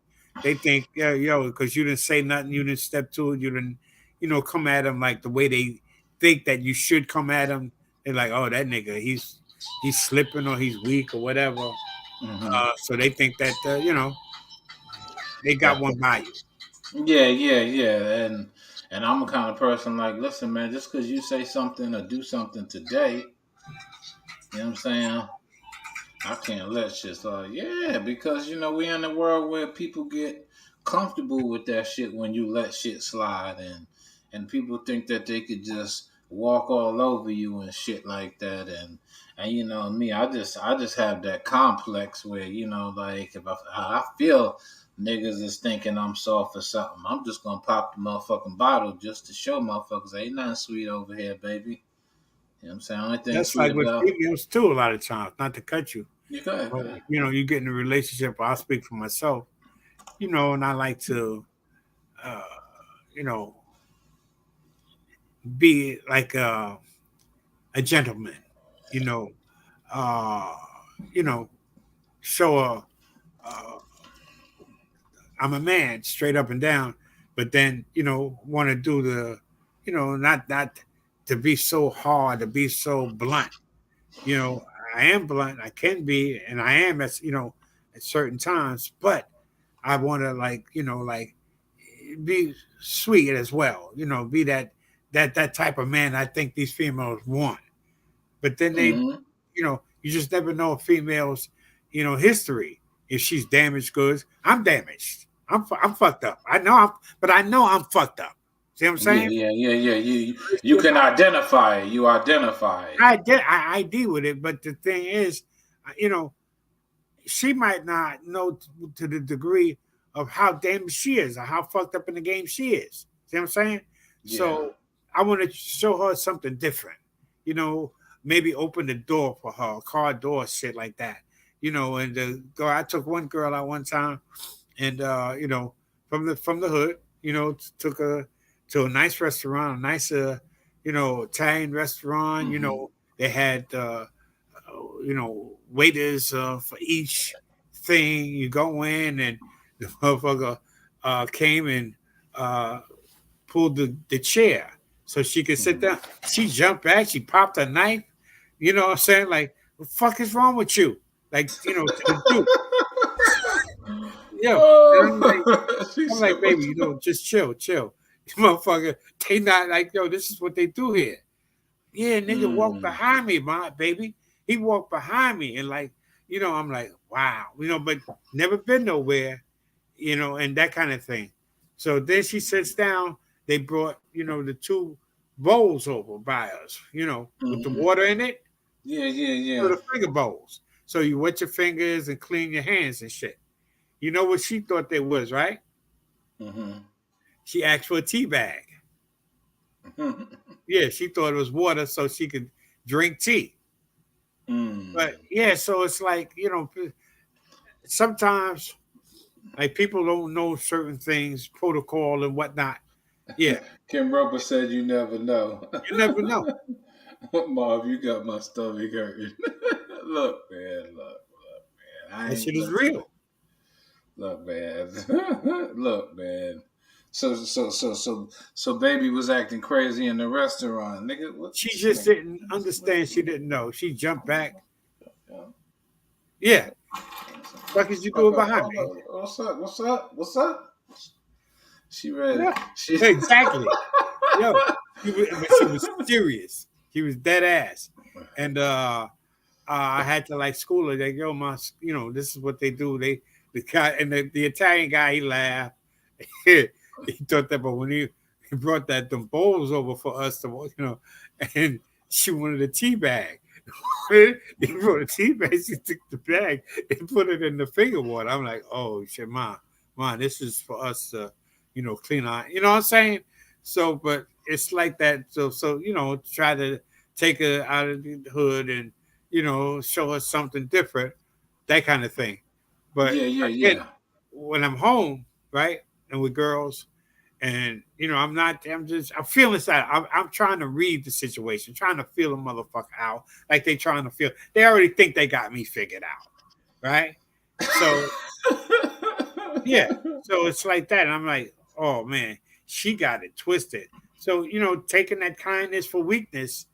They think, yeah, because you didn't say nothing, you didn't step to it, you didn't, come at them like the way they think that you should come at them. They're like, oh, that nigga, he's slipping or he's weak or whatever. Hmm. So they think that, they got one by you. Yeah. And I'm the kind of person like, listen, man, just because you say something or do something today, you know what I'm saying? I can't let shit slide. Yeah, because we in a world where people get comfortable with that shit when you let shit slide, and people think that they could just walk all over you and shit like that, and me, I just have that complex where like if I feel niggas is thinking I'm soft or something, I'm just gonna pop the motherfucking bottle just to show motherfuckers ain't nothing sweet over here, baby. You know what I'm saying? Only thing That's sweet like with about. females too, a lot of times, not to cut you. You go ahead, man. You get in a relationship. I'll speak for myself. And I like to, uh, you know, be like a gentleman. You know, uh, you know, show uh, I'm a man, straight up and down. But then, want to do not to be so hard, to be so blunt. You know, I am blunt. I can be, and I am at certain times. But I want to like be sweet as well. Be that type of man I think these females want. But then Mm-hmm. you just never know a female's, history. If she's damaged goods, I'm damaged. I'm fucked up. But I know I'm fucked up. See what I'm Yeah, saying? yeah, yeah, yeah. You can identify it. You identify it. I ID with it, but the thing is, you know, she might not know to the degree of how damaged she is or how fucked up in the game she is. See what I'm saying? Yeah. So I want to show her something different. Maybe open the door for her, car door, shit like that. And the girl, I took one girl out one time, and from the hood, took her to a nice restaurant, a nice Italian restaurant. Mm-hmm. They had waiters for each thing. You go in, and the motherfucker came and pulled the chair so she could sit Mm-hmm. down. She jumped back. She popped a knife. You know what I'm saying? Like, what the fuck is wrong with you? Like, to the dude. Yo, and Oh, she I'm said, like, "What baby, the?" just chill, chill. Motherfucker, they not like, yo, this is what they do here. Yeah, nigga walked Mm. behind me, my baby. He walked behind me, and like, I'm like, wow, but never been nowhere, and that kind of thing. So then she sits down. They brought, the two bowls over by us, with the Mm-hmm. water in it, Yeah, yeah, yeah. the finger bowls. So you wet your fingers and clean your hands and shit. You know what she thought they was, right? Mm-hmm. She asked for a tea bag. Mm-hmm. Yeah, she thought it was water so she could drink tea. Mm. But yeah, so it's like, sometimes like people don't know certain things, protocol and whatnot. Yeah, Kim Roper said, "You never know." you never know. Marv, you got my stomach hurting. Look, man. Look, man. I That ain't shit is listen. real. Look, man. Look, man. So, baby was acting crazy in the restaurant, nigga. What? She just didn't understand. She didn't know. She jumped back. Yeah. Yeah, fuck is you Fuck doing up. behind Hold me? up. What's up? What's up? What's up? She ready. Yeah, She. exactly. Yo, but she was serious. She was dead ass, and I had to like school her. Like, yo, this is what they do. The guy and the Italian guy, he laughed. He thought that, but when he brought them bowls over for us to, and she wanted a tea bag. He brought a tea bag. She took the bag and put it in the finger water. I'm like, oh shit, mom, this is for us to, clean out. You know what I'm saying? So, but it's like that. So try to take her out of the hood and show her something different, that kind of thing. But Yeah, yeah, again, yeah. when I'm home, right, and with girls, and I'm feeling sad. I'm trying to read the situation, trying to feel a motherfucker out, like they trying to feel. They already think they got me figured out, right? So yeah, so it's like that, and I'm like, oh man, she got it twisted. So taking that kindness for weakness,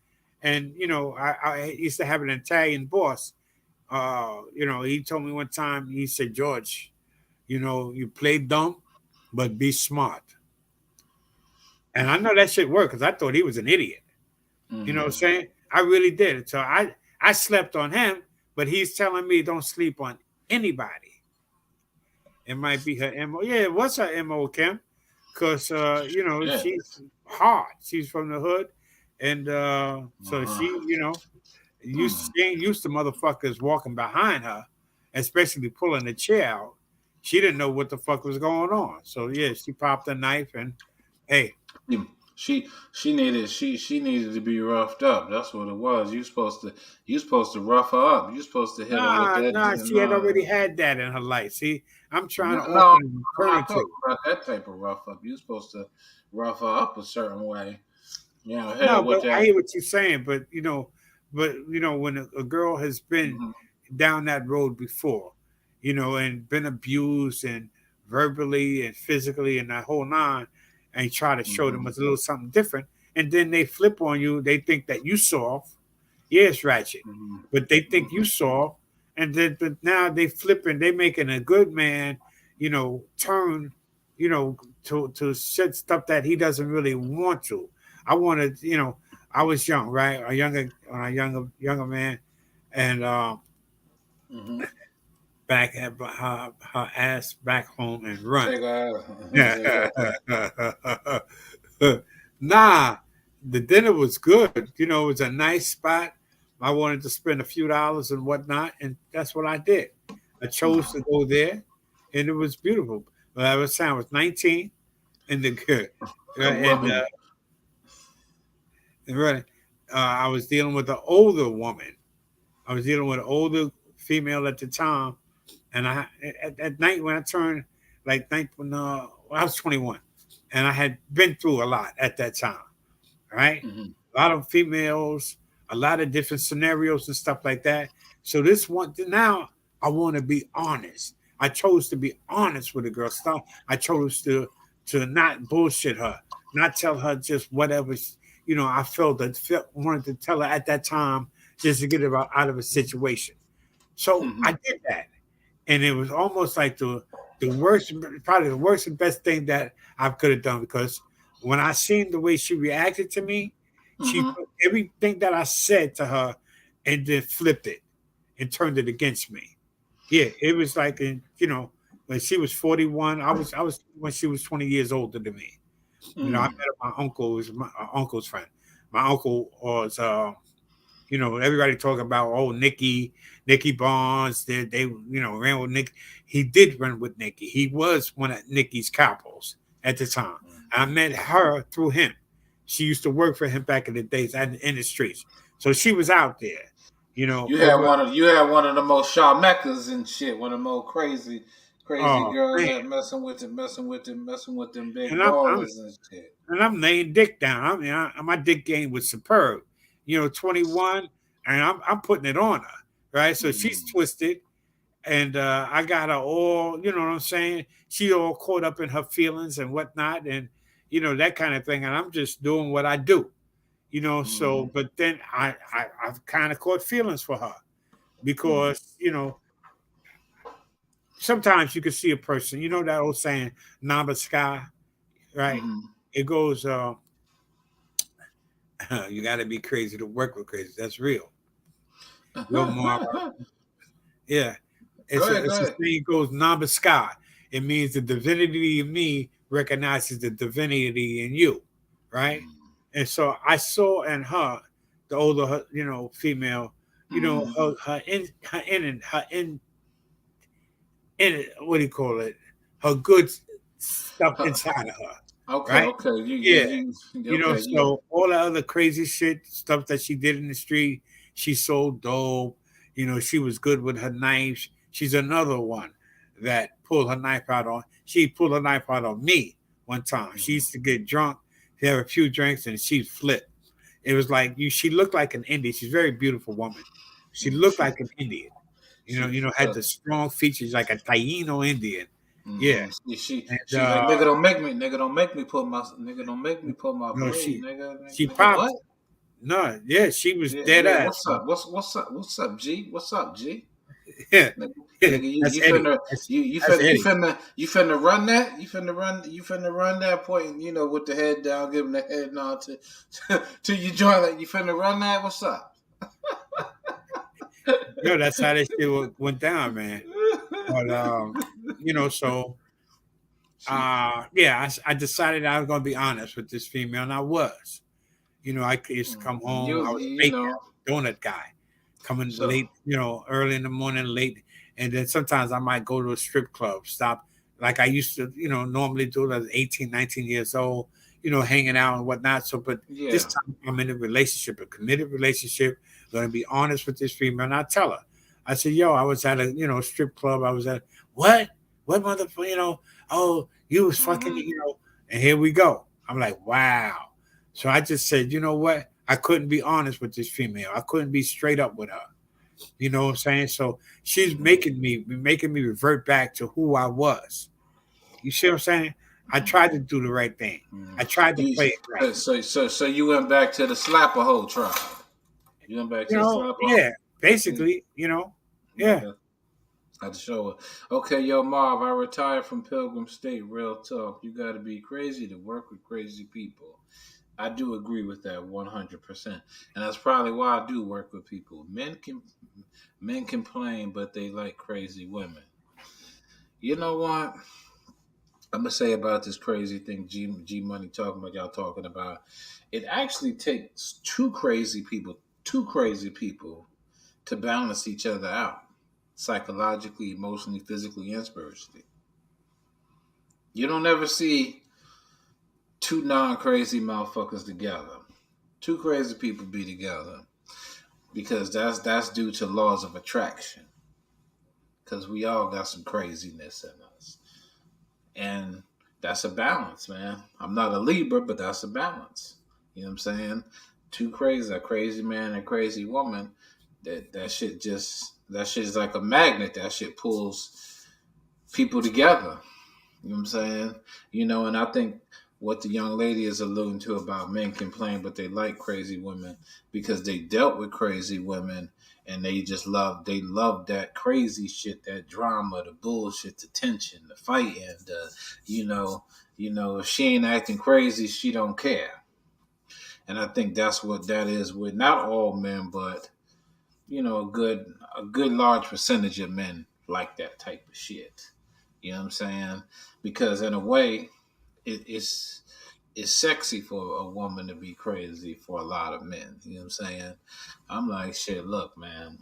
and I used to have an Italian boss. He told me one time. He said, George, you play dumb, but be smart. And I know that shit worked because I thought he was an idiot. You know what I'm Mm-hmm. saying? I really did. So I slept on him, but he's telling me don't sleep on anybody. It might be her MO. Yeah, what's her MO, Kim? Because Shit. she's hard. She's from the hood. And so Uh-huh. Hmm. she ain't used to motherfuckers walking behind her, especially pulling the chair out. She didn't know what the fuck was going on. So yeah, she popped a knife and hey, She needed to be roughed up. That's what it was. You supposed to rough her up. You supposed to hit her with that. Nah, she had No, already had that in her life. See, I'm trying to no, offer an I'm not talking alternative. about that type of rough up. You supposed to rough her up a certain way. You know, hit her No, with but I that. hear what you're saying. But when a girl has been Mm-hmm, down that road before, and been abused and verbally and physically and that whole nine, and you try to show them mm-hmm, it's a little something different, and then they flip on you. They think that you soft. Yeah, it's ratchet, but they think you mm-hmm, soft, and then but now they flipping. They making a good man, turn, to said stuff that he doesn't really want to. I wanted, I was young, right? A younger man, and mm-hmm. back at her ass back home and run. Take her Yeah. out. Nah, the dinner was good. It was a nice spot. I wanted to spend a few dollars and whatnot, and that's what I did. I chose to go there, and it was beautiful. But I was 19, and the and Woman. really, I was dealing with an older woman. I was dealing with an older female at the time, and at night when I turned like night when I was 21, and I had been through a lot at that time, right? Mm-hmm, A lot of females, a lot of different scenarios and stuff like that. So this one now I want to be honest. I chose to be honest with the girl. Stop. I chose to not bullshit her, not tell her just whatever I wanted to tell her at that time just to get her out of a situation. So mm-hmm, I did that, and it was almost like the worst, probably the worst and best thing that I could have done because when I seen the way she reacted to me, she mm-hmm, took everything that I said to her and then flipped it and turned it against me. Yeah, it was like when she was 41, I was when she was 20 years older than me. I met mm-hmm, my uncle, was my uncle's friend. My uncle was everybody talking about Nikki Barnes. They ran with Nick. He did run with Nikki. He was one of Nikki's capos at the time. I met her through him. She used to work for him back in the days in the streets. So she was out there, over. You had one of the most Shaw Meccas and shit. One of the most crazy Oh girls man, that messing with them big and I'm ballers and shit. and I'm laying dick down. I mean, my dick game was superb. 21, and I'm putting it on her, right? So she's Mm-hmm, twisted, and I got her all, you know what I'm saying? She all caught up in her feelings and whatnot, and that kind of thing. And I'm just doing what I do, So, mm-hmm, but then I've kind of caught feelings for her mm-hmm, because sometimes you can see a person, that old saying, "Naba sky," right? mm-hmm. It goes, you got to be crazy to work with crazy. That's real. Yo, Marv. Yeah. Go ahead, go It's a ahead. saying goes Namaskar. It means the divinity in me recognizes the divinity in you, right? And so I saw in her, the older, female, Mm-hmm. her in what do you call it? Her good stuff inside of her, Okay, right? okay, Yeah. okay, yeah. So all the other crazy shit, stuff that she did in the street, she sold dope. She was good with her knives. She's another one that pulled her knife out on. She pulled her knife out on me one time. She used to get drunk, have a few drinks, and she'd flip. It was like she looked like an Indian. She's a very beautiful woman. She Mm-hmm. looked like an Indian. She, Had the strong features like a Taino Indian. Yeah. mm-hmm. And She's like nigga don't make me put my blade, she nigga, she nigga, what? popped. No, yeah, she was Yeah, dead yeah. ass. What's up? What's up, G? What's up, G? Yeah, Nigga, yeah, nigga, that's Eddie. That's Eddie. you finna run that? You finna run that point, with the head down, giving the head nod to your joint, like you finna run that? What's up? No, that's how that shit went down, man. But so She, yeah, I decided I was gonna be honest with this female, and I was. I used to come home. I was a you baker, know, donut guy, coming so late, early in the morning, late, and then sometimes I might go to a strip club, stop like I used to, normally do. I was 18, 19 years old. hanging out and whatnot. So, but this Yeah. time I'm in a relationship, a committed relationship. Going to be honest with this female, and I tell her, I said, "Yo, I was at a strip club. I was at what motherfucker, oh, you was fucking, Hmm. and here we go." I'm like, wow. So I just said, you know what? I couldn't be honest with this female. I couldn't be straight up with her. You know what I'm saying? So she's making me revert back to who I was. You see what I'm saying? I tried to do the right thing. I tried to You, play it right. so you went back to the slapper hole tribe. You went back to the slapper hole. Yeah, basically, yeah. Okay. Had to show it. Okay, yo, Marv, I retired from Pilgrim State. Real talk. You got to be crazy to work with crazy people. I do agree with that 100%, and that's probably why I do work with people. Men complain, but they like crazy women. You know what? I'm gonna say about this crazy thing. G Money talking about, y'all talking about. It actually takes two crazy people, to balance each other out, psychologically, emotionally, physically, and spiritually. You don't ever see two non-crazy motherfuckers together. Two crazy people be together because that's due to laws of attraction. Because we all got some craziness in us, and that's a balance, man. I'm not a Libra, but that's a balance. You know what I'm saying? A crazy man and a crazy woman. That shit is like a magnet. That shit pulls people together. You know what I'm saying? And I think what the young lady is alluding to about men complain, but they like crazy women because they dealt with crazy women and they love that crazy shit, that drama, the bullshit, the tension, the fighting, you know, if she ain't acting crazy, she don't care. And I think that's what that is with not all men, but a good large percentage of men like that type of shit. You know what I'm saying? Because in a way, it's sexy for a woman to be crazy for a lot of men. You know what I'm saying? I'm like, shit, look, man.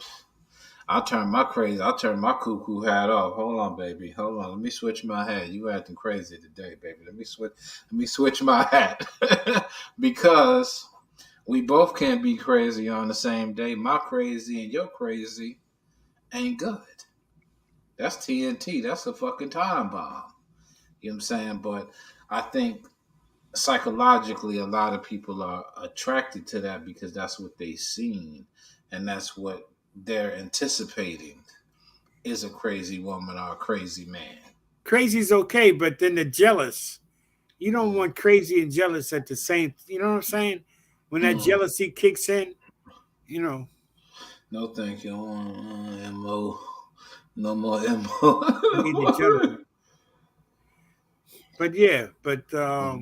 I'll turn my cuckoo hat off. Hold on, baby. Hold on. Let me switch my hat. You acting crazy today, baby. Let me switch my hat. Because we both can't be crazy on the same day. My crazy and your crazy ain't good. That's TNT. That's a fucking time bomb. You know what I'm saying? But I think psychologically, a lot of people are attracted to that because that's what they've seen, and that's what they're anticipating is a crazy woman or a crazy man. Crazy's okay, but then the jealous. You don't Mm. want crazy and jealous at the same. You know what I'm saying? When that Mm. jealousy kicks in, you know, No, thank you. Mo. No more you need each mo. other. But yeah, but I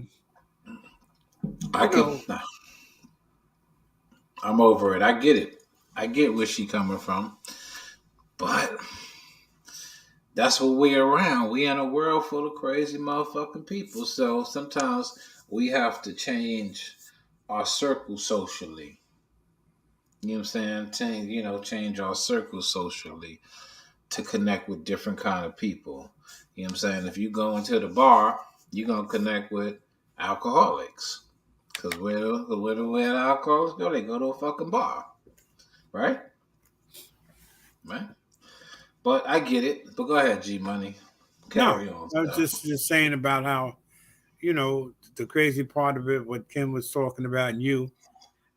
you can. know, I'm over it. I get it. I get where she coming from, but that's what we're around. We in a world full of crazy motherfucking people. So sometimes we have to change our circle socially. You know what I'm saying? Change our circle socially to connect with different kind of people. You know what I'm saying? If you go into the bar, you're gonna connect with alcoholics. Cause where the alcoholics go, they go to a fucking bar. Right? Right? But I get it. But go ahead, G Money. no, Carry on, I was stuff. just saying about how the crazy part of it, what Kim was talking about, and you,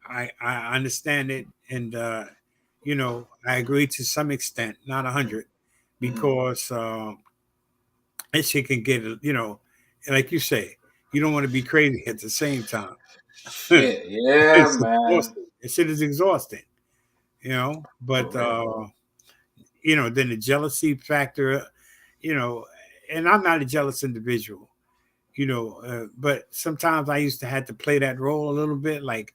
I understand it, and I agree to some extent, not 100, Mm. because and she can get like you say, you don't want to be crazy at the same time. Shit, yeah, It's man. exhausting. It shit is exhausting, For But real. then the jealousy factor, you know, and I'm not a jealous individual, but sometimes I used to have to play that role a little bit, like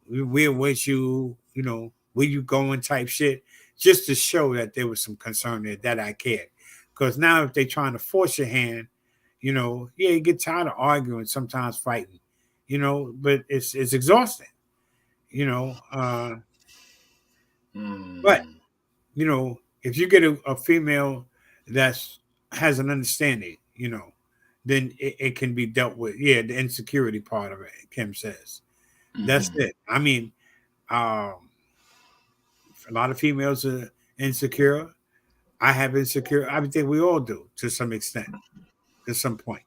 where was you, where you going type shit, just to show that there was some concern there that I cared. Because now if they're trying to force your hand, yeah, you get tired of arguing, sometimes fighting, but it's exhausting, you know. But Mm. if you get a female that's has an understanding, then it can be dealt with. Yeah, the insecurity part of it, Kim says. That's Mm-hmm. it. I mean, a lot of females are insecure. I have insecure. I think we all do to some extent, to some point.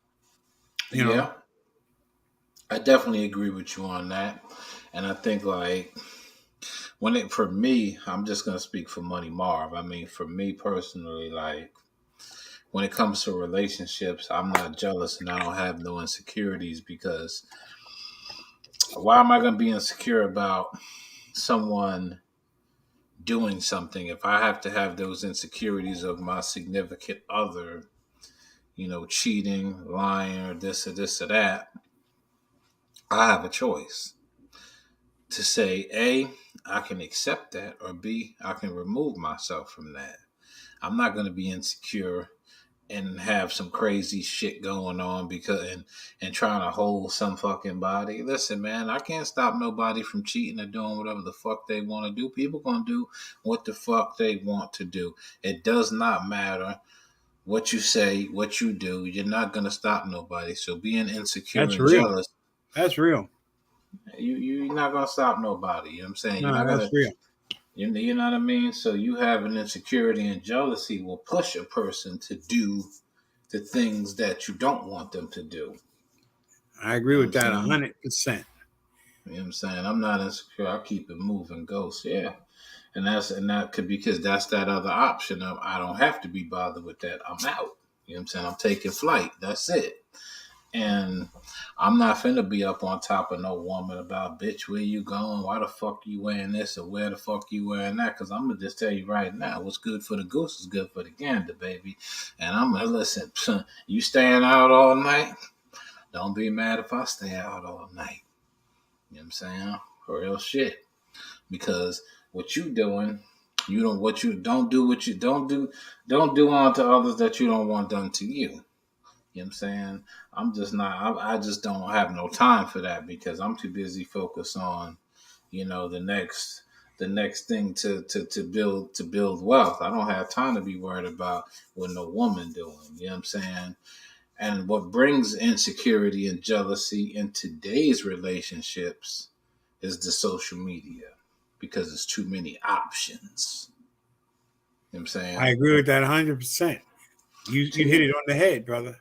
You know, Yeah, I definitely agree with you on that. And I think like for me, I'm just gonna speak for Money Marv. I mean, for me personally, like when it comes to relationships, I'm not jealous and I don't have no insecurities because why am I gonna be insecure about someone doing something if I have to have those insecurities of my significant other, cheating, lying, or this or that? I have a choice to say, A, I can accept that, or B, I can remove myself from that. I'm not going to be insecure and have some crazy shit going on and trying to hold some fucking body. Listen, man, I can't stop nobody from cheating or doing whatever the fuck they want to do. People gonna do what the fuck they want to do. It does not matter what you say, what you do. You're not gonna stop nobody. So being insecure that's and real. jealous, That's real. you're not gonna stop nobody. You know what I'm saying? You're No, not that's gonna real. you know what I mean? So you having insecurity and jealousy will push a person to do the things that you don't want them to do. I You agree know what with I'm that saying? 100%. You know what I'm saying? I'm not insecure. I keep it moving, ghost. Yeah. And that could because that's that other option of I don't have to be bothered with that. I'm out. You know what I'm saying? I'm taking flight. That's it. And I'm not finna be up on top of no woman about bitch, where you going? Why the fuck you wearing this or where the fuck you wearing that? Cause I'm gonna just tell you right now, what's good for the goose is good for the gander, baby. And I'm gonna listen, you staying out all night? Don't be mad if I stay out all night. You know what I'm saying? Real shit. Because what you doing, you don't what you don't do what you don't do unto others that you don't want done to you. You know what I'm saying? I'm just not I just don't have no time for that because I'm too busy focused on, the next thing to build wealth. I don't have time to be worried about what no woman doing. You know what I'm saying? And what brings insecurity and jealousy in today's relationships is the social media because there's too many options. You know what I'm I saying? agree with that 100%. You hit See? it on the head, brother.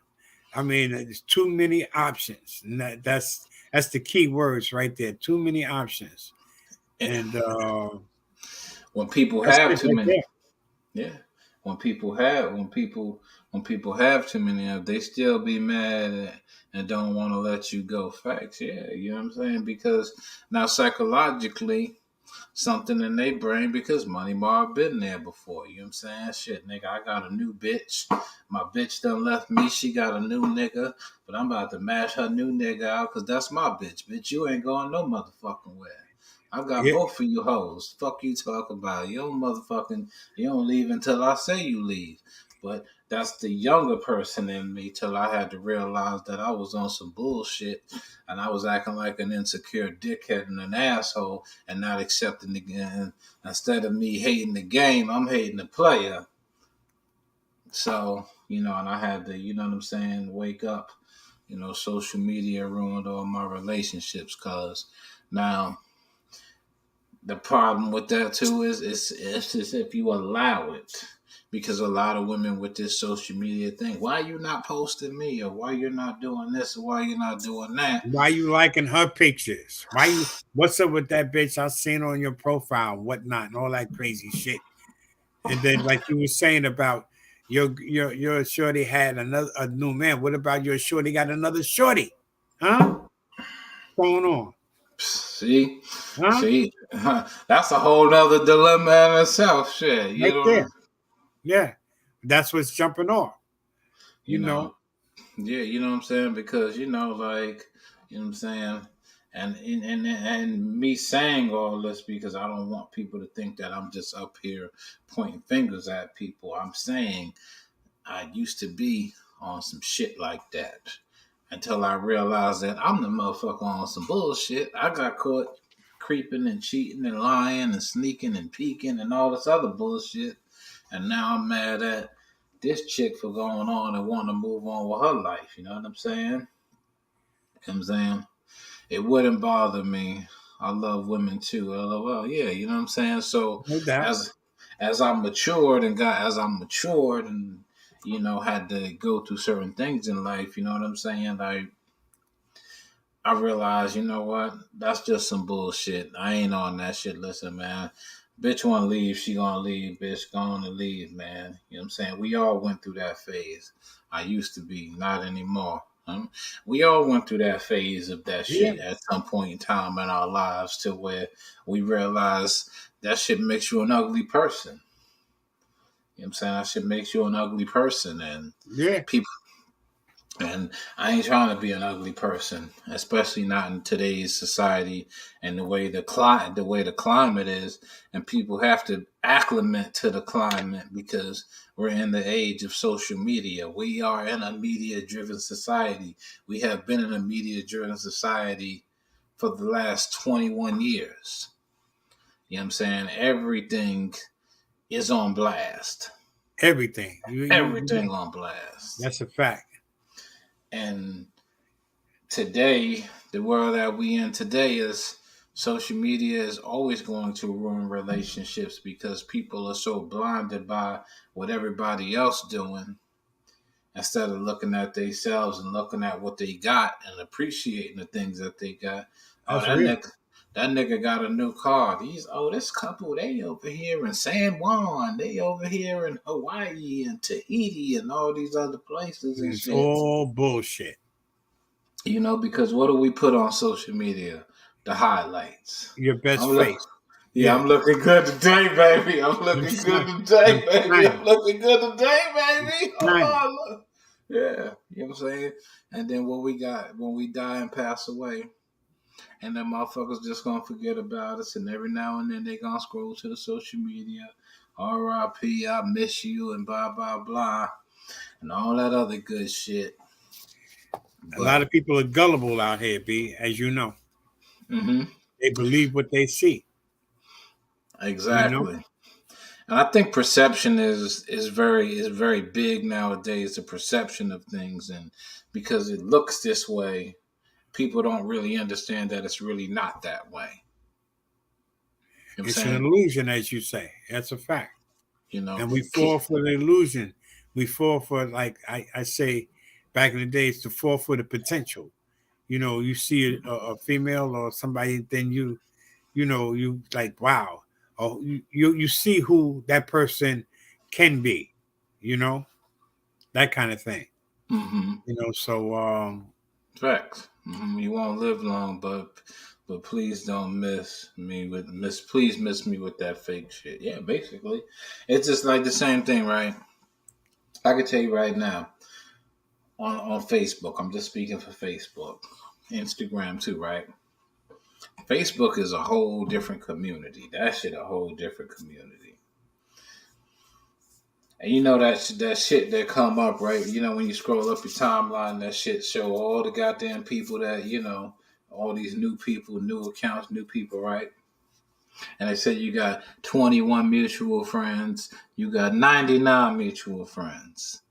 I mean, there's too many options. And that's the key words right there. Too many options. And When people that's have it too right many, there. yeah. When people have too many of, they still be mad and don't want to let you go. Facts, yeah. You know what I'm saying? Because now psychologically, something in their brain because Money Marv been there before. You know what I'm saying? Shit, nigga, I got a new bitch. My bitch done left me. She got a new nigga, but I'm about to mash her new nigga out because that's my bitch. Bitch, you ain't going no motherfucking where. I got Yeah, both of you hoes. Fuck you talk about. You don't leave until I say you leave. But that's the younger person in me till I had to realize that I was on some bullshit and I was acting like an insecure dickhead and an asshole and not accepting the game. Instead of me hating the game, I'm hating the player. So, and I had to, you know what I'm saying, wake up. Social media ruined all my relationships because now the problem with that too is it's just if you allow it. Because a lot of women with this social media thing, why you not posting me or why you're not doing this or why you're not doing that? why you liking her pictures? What's up with that bitch I seen on your profile and whatnot and all that crazy shit? And then like you were saying about your shorty had a new man. What about your shorty got another shorty? Huh? What's going on? See, Huh? see, that's a whole nother dilemma in itself. Shit, Right there. Yeah. That's what's jumping off. you You know. know, yeah, you know what I'm saying because like, you know what I'm saying, and me saying all this because I don't want people to think that I'm just up here pointing fingers at people. I'm saying I used to be on some shit like that until I realized that I'm the motherfucker on some bullshit. I got caught creeping and cheating and lying and sneaking and peeking and all this other bullshit. And now I'm mad at this chick for going on and wanting to move on with her life. You know what I'm saying? You know what I'm saying? It wouldn't bother me. I love women too. LOL. Yeah, you know what I'm saying? So No doubt. as I matured and you know had to go through certain things in life, you know what I'm saying? Like I realized, you know what? That's just some bullshit. I ain't on that shit. Listen, man. Bitch wanna leave, she gonna leave. Bitch gonna leave, man. You know what I'm saying? We all went through that phase. I used to be, not anymore. We all went through that phase of that Yeah. shit at some point in time in our lives to where we realize that shit makes you an ugly person. You know what I'm saying? That shit makes you an ugly person. And Yeah. people and I ain't trying to be an ugly person, especially not in today's society and the way the climate is, and people have to acclimate to the climate because we're in the age of social media. We are in a media-driven society. We have been in a media-driven society for the last 21 years. You know what I'm saying? Everything is on blast. Everything. Everything on blast. That's a fact. And today, the world that we in today is social media is always going to ruin relationships because people are so blinded by what everybody else doing instead of looking at themselves and looking at what they got and appreciating the things that they got. Oh, That's real. that nigga got a new car. This couple, they over here in San Juan, they over here in Hawaii and Tahiti and all these other places and It's shit. all bullshit. You know, because what do we put on social media? The highlights. Your best I'm face. yeah, Yeah. I'm looking good today, baby. I'm looking good today, baby. I'm Shining. looking good today, baby. Shining. Oh, look. Yeah, you know what I'm saying? And then what we got when we die and pass away, and then motherfuckers just gonna forget about us, and every now and then they gonna scroll to the social media, RIP, I miss you, and blah blah blah, and all that other good shit. A lot But of people are gullible out here, B, as you know. mm-hmm, They believe what they see, you know? exactly. And I think perception is very big nowadays. The perception of things, and because it looks this way, people don't really understand that it's really not that way. You know what I'm It's an saying? illusion, as you say. That's a fact. You know, And we fall for the illusion. We fall for, like I say back in the days, to fall for the potential. You know, you see a female or somebody, then you like, wow. Oh, you see who that person can be, you know, that kind of thing. mm-hmm, So facts. You won't live long, but please don't please miss me with that fake shit. Yeah, basically, it's just like the same thing, right? I can tell you right now on Facebook. I'm just speaking for Facebook, Instagram too, right? Facebook is a whole different community. That shit a whole different community. And you know that shit that come up, right? You know when you scroll up your timeline, that shit show all the goddamn people that, all these new people, new accounts, new people, right? And they say you got 21 mutual friends, you got 99 mutual friends.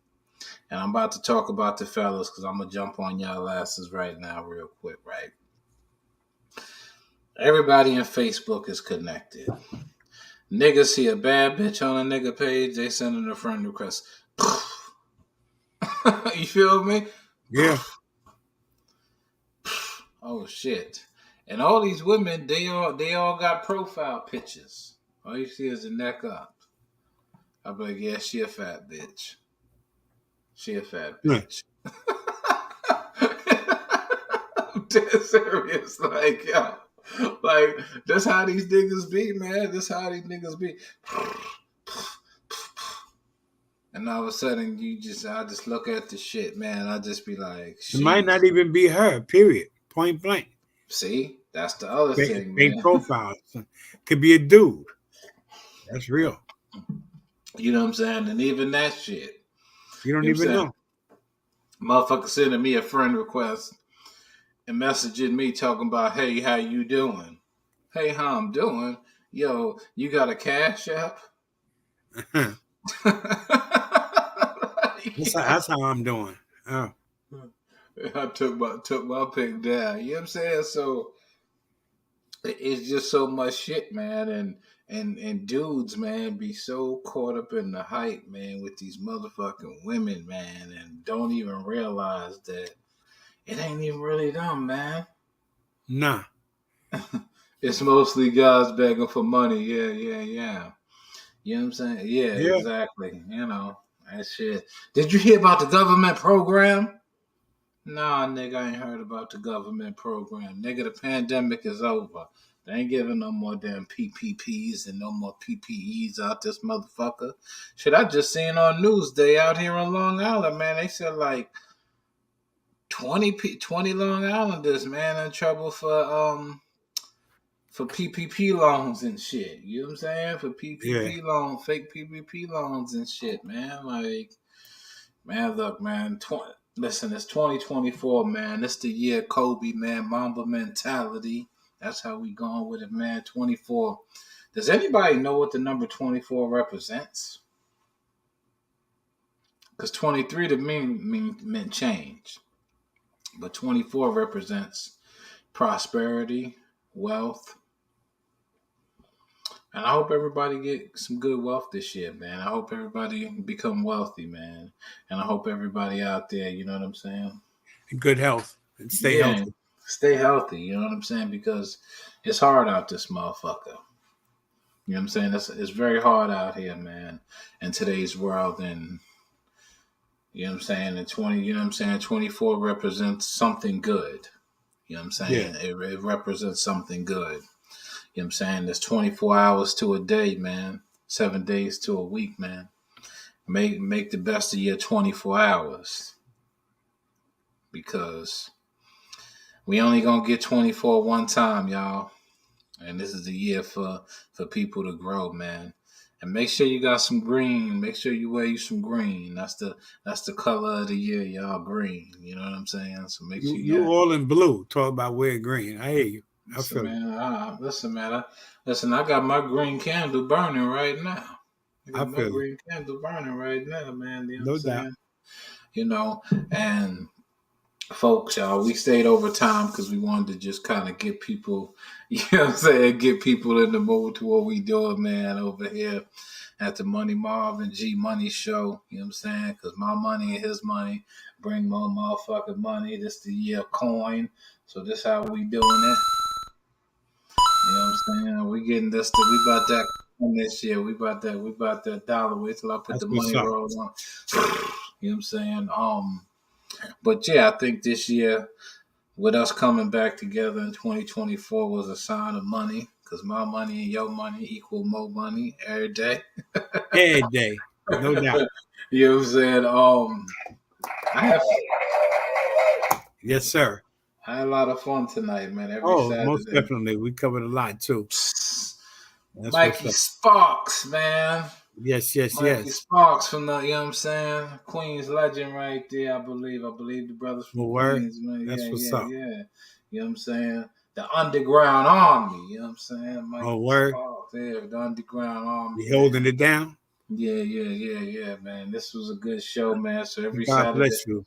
And I'm about to talk about the fellas because I'm gonna jump on y'all asses right now, real quick, right? Everybody in Facebook is connected. Niggas see a bad bitch on a nigga page, they send a friend request. You feel me? yeah, Oh shit. And all these women, they all got profile pictures. All you see is the neck up. I'll be like, yeah, she a fat bitch. She a fat yeah. bitch. I'm dead serious. Like, yo. Like, that's how these niggas be, man. That's how these niggas be. And all of a sudden, I just look at the shit, man. I just be like, It might sheesh. not even be her. Period. Point blank. See, that's the other thing, Fake man. profiles. Could be a dude. That's real. You know what I'm saying? And even that shit. You don't You know what I'm even saying? know. Motherfucker sending me a friend request and messaging me talking about, hey, how you doing? Hey, how I'm doing? Yo, you got a cash app? That's how I'm doing. Oh, I took my pick down. You know what I'm saying? So it's just so much shit, man, and dudes, man, be so caught up in the hype, man, with these motherfucking women, man, and don't even realize that it ain't even really them, man. nah. It's mostly guys begging for money. Yeah, yeah, yeah. You know what I'm saying? Yeah, Yeah. exactly. You know, that shit. Did you hear about the government program? Nah, nigga, I ain't heard about the government program. Nigga, the pandemic is over. They ain't giving no more damn PPPs and no more PPEs out this motherfucker. Shit, I just seen on Newsday out here in Long Island, man. They said like 20 Long Islanders, man, in trouble for PPP loans and shit. You know what I'm saying? For Yeah. PPP loans, fake PPP loans and shit, man. Like, man, look, man. Listen, it's 2024, man. It's the year Kobe, man. Mamba mentality. That's how we going with it, man. 24. Does anybody know what the number 24 represents? Because 23 to me meant change, but 24 represents prosperity, wealth. And I hope everybody get some good wealth this year, man. I hope everybody become wealthy, man. And I hope everybody out there, you know what I'm saying? Good health and stay Yeah, healthy. stay healthy, you know what I'm saying? Because it's hard out this motherfucker. You know what I'm saying? It's very hard out here, man, in today's world. And you know what I'm saying? And 20, you know what I'm saying? 24 represents something good. You know what I'm saying? Yeah. It represents something good. You know what I'm saying? There's 24 hours to a day, man. 7 days to a week, man. Make the best of your 24 hours. Because we only gonna get 24 one time, y'all. And this is the year for people to grow, man. And make sure you got some green. Make sure you wear you some green. That's the color of the year, y'all. Green. You know what I'm saying? So make sure You you got. all in blue. Talk about wearing green. I hear you. I Listen, feel you. man. Listen, man. I got my green candle burning right now. I I got my feel you. green candle burning right now, man. You know what No I'm doubt. saying? You know, and folks, y'all, we stayed over time because we wanted to just kind of get people, you know what I'm saying, get people in the mood to what we doing, man, over here at the Money Marv and G Money show. You know what I'm saying? Because my money and his money bring more motherfucking money. This the year coin. So this how we doing it. You know what I'm saying? We getting this. We about that this year. We about that dollar. Wait till I put That's the what's money up. rolls on. You know what I'm saying? But yeah, I think this year with us coming back together in 2024 was a sign of money. Cause my money and your money equal more money every day. Every day. No doubt. You know what I'm saying? I have Yes, sir. I had a lot of fun tonight, man. Every Oh, most Saturday. definitely. We covered a lot too. Psst. That's what's Mikey up. Sparks, man. Yes, yes, Mikey yes. Sparks from the, you know what I'm saying? Queens legend right there, I believe. I believe the brothers from Well, word. Queens, man. That's Yeah, what's yeah, up. yeah. You know what I'm saying? The underground army, you know what I'm saying? Mikey Oh, word. Sparks, yeah, the underground army, You man. holding it down? Yeah, yeah, yeah, yeah, man. This was a good show, man. So every God Saturday, bless you.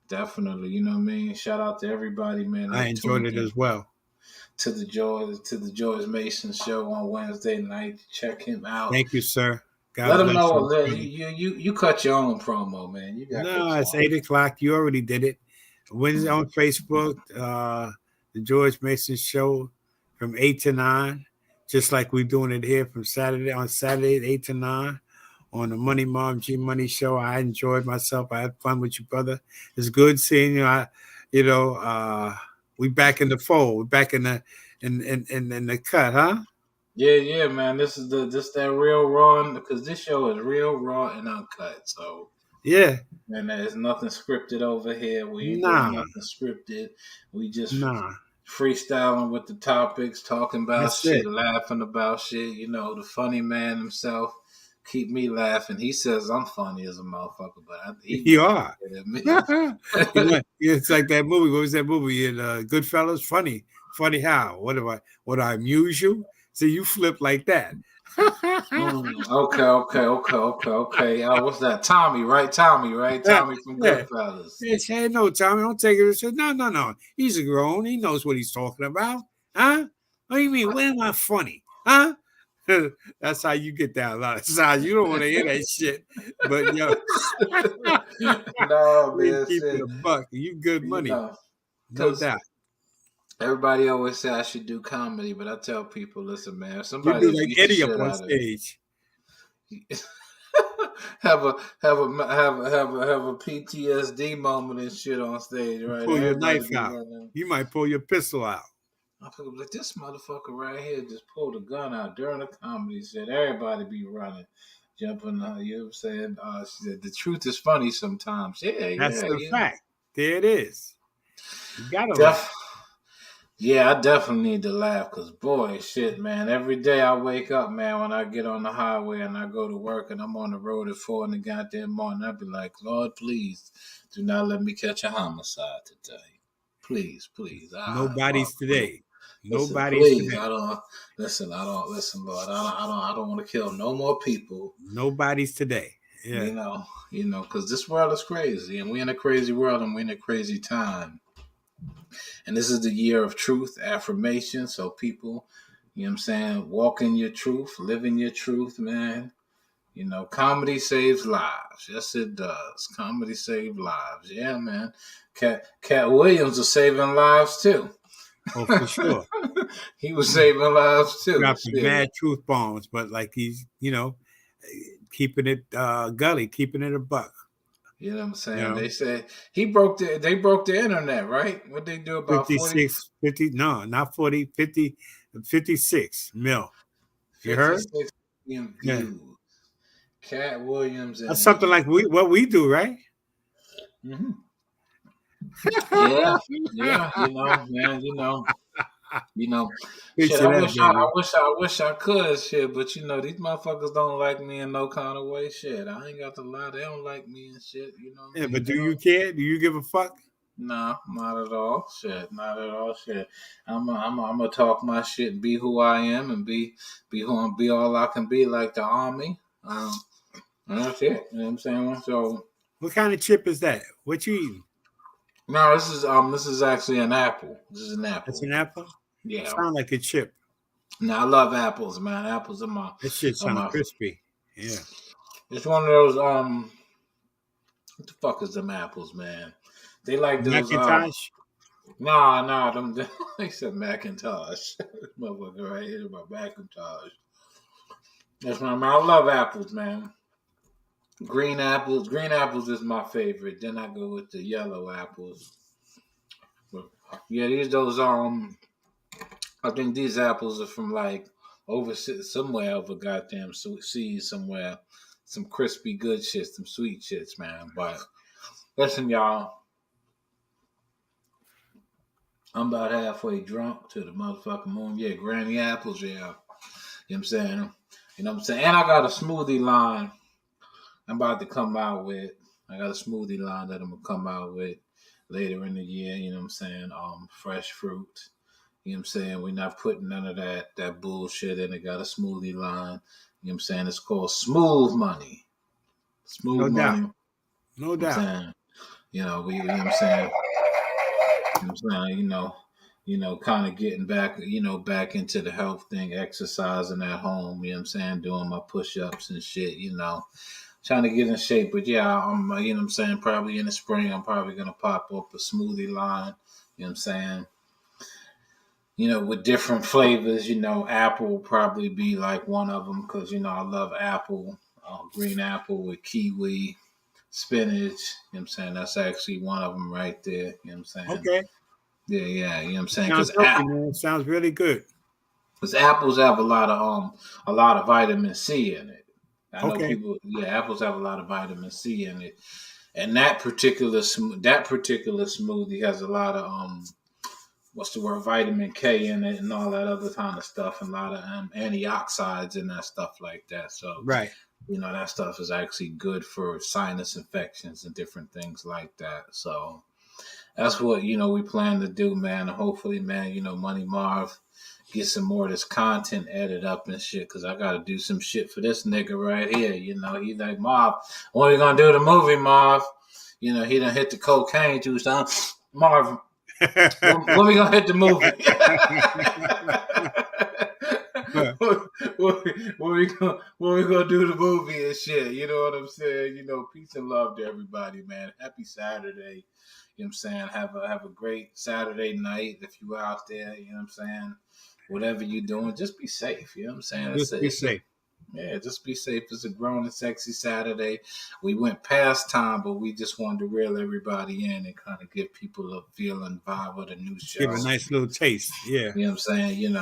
definitely, you know what I mean? Shout out to everybody, man, I that enjoyed tuned it in as well. to the George Mason show on Wednesday night. Check him out. Thank you, sir. God Let him bless know. you, brother. You cut your own promo, man. You got No, cut your it's own. 8:00. You already did it. Wednesday on Facebook, the George Mason Show from 8 to 9, just like we're doing it here from Saturday, 8 to 9 on the Money Mom G Money Show. I enjoyed myself. I had fun with you, brother. It's good seeing you. We back in the fold. We're back in the cut, huh? Yeah, yeah, man. This that real raw because this show is real raw and uncut. So Yeah. and there's nothing scripted over here. We ain't doing Nah, nothing scripted. We just nah. freestyling with the topics, talking about That's shit, it. laughing about shit. You know, the funny man himself keep me laughing. He says I'm funny as a motherfucker, but he You be are. laughing at me. It's like that movie. What was that movie in Goodfellas? Funny how? What do I amuse you? See, you flip like that. Okay. What's that? Tommy, right? Tommy, right? Tommy from Yeah. Goodfellas. They said, no, Tommy, don't take it. I said, no. He's a grown. He knows what he's talking about. Huh? What do you mean? When am I funny? Huh? That's how you get that a lot of times. You don't want to hear that shit. But yo, No, you man, keep it shit. a buck. You good You money. know, No because doubt. everybody always say I should do comedy, but I tell people, listen, man, if You somebody do will like beat the Eddie up shit on out of stage. have a PTSD moment and shit on stage, right? Pull your Everybody knife be out. running. You might pull your pistol out. I feel like this motherfucker right here just pulled a gun out during a comedy set. Everybody be running, jumping. You know what I'm saying? She said the truth is funny sometimes. That's the Yeah. fact. There it is. You gotta laugh. Def- yeah, I definitely need to laugh because boy, shit, man. Every day I wake up, man, when I get on the highway and I go to work and I'm on the road at 4 in the goddamn morning, I'd be like, Lord, please do not let me catch a homicide today. Please. Nobody's today. Listen, Nobody's please. today. I don't listen, Lord. I don't want to kill no more people. Nobody's today. Yeah. Because this world is crazy, and we're in a crazy world, and we're in a crazy time. And this is the year of truth, affirmation. So people, you know what I'm saying, walk in your truth, live in your truth, man. Comedy saves lives. Yes, it does. Comedy saves lives. Yeah, man. Cat Williams was saving lives too. Oh, for sure. He was saving lives too. Dropping Shit. mad truth bombs, but like he's, keeping it gully, keeping it a buck. You know what I'm saying? You know, They say they broke the internet, right? What they do about 50, no, not 40, 50, 56 mil. You heard? 56 million Yeah. views. Cat Williams That's and something like what we do, right? mm-hmm. Yeah, man, shit. Picture that, baby. I wish I could, shit. But these motherfuckers don't like me in no kind of way, shit. I ain't got to lie. They don't like me and shit. You know what Yeah, I mean? but do you care? Do you give a fuck? Nah, not at all. Shit, not at all. Shit. I'm gonna talk my shit, and be who I am, and be who be all I can be, like the army. And that's it. You know what I'm saying? So, What kind of chip is that? What you eating? no, this is actually an apple. This is an That's apple. an apple? Yeah. Sound like a chip. Now I love apples, man. Apples are That shit sound my. crispy. Yeah. It's one of those. What the fuck is them apples, man? They like those. Macintosh? Nah. Them. They said Macintosh. Motherfucker right here, my Macintosh. That's my man. I love apples, man. Green apples. Green apples is my favorite. Then I go with the yellow apples. But yeah, those I think these apples are from like somewhere over goddamn seas somewhere. Some crispy good shit, some sweet shits, man. But listen, y'all. I'm about halfway drunk to the motherfucking moon. Yeah, granny apples, yeah. You know what I'm saying? And I got a smoothie line I'm about to come out with. I got a smoothie line that I'm gonna come out with later in the year, you know what I'm saying? Fresh fruit. You know what I'm saying? We're not putting none of that bullshit in it. Got a smoothie line. You know what I'm saying? It's called Smooth Money. No Smooth doubt. Money. No You know what I'm doubt. saying? You know what I'm saying? You know what I'm saying? Kind of getting back into the health thing, exercising at home, you know what I'm saying? Doing my push-ups and shit, trying to get in shape. But yeah, I'm, you know what I'm saying? Probably in the spring, I'm probably going to pop up a smoothie line, you know what I'm saying? With different flavors, apple will probably be like one of them because, I love apple, green apple with kiwi, spinach, you know what I'm saying? That's actually one of them right there, you know what I'm saying? Okay. Yeah, you know what I'm saying? Sounds healthy, man. It sounds really good. Because apples have a lot of vitamin C in it. I know Okay. people, apples have a lot of vitamin C in it. And that particular smoothie has a lot of vitamin K in it and all that other kind of stuff, and a lot of antioxidants and that stuff like that. So Right. that stuff is actually good for sinus infections and different things like that. So that's what, we plan to do, man. And hopefully, man, Money Marv get some more of this content edited up and shit, because I got to do some shit for this nigga right here. He like, Marv, when are you going to do the movie, Marv? He done hit the cocaine juice. Marv, when we going to hit the movie? when we gonna do the movie and shit? You know what I'm saying? Peace and love to everybody, man. Happy Saturday. You know what I'm saying? Have a great Saturday night if you out there. You know what I'm saying? Whatever you're doing, just be safe. You know what I'm saying? Just be safe. Yeah, just be safe. It's a grown and sexy Saturday. We went past time, but we just wanted to reel everybody in and kind of give people a feeling, vibe of the new show. Give a nice little taste. Yeah. You know what I'm saying?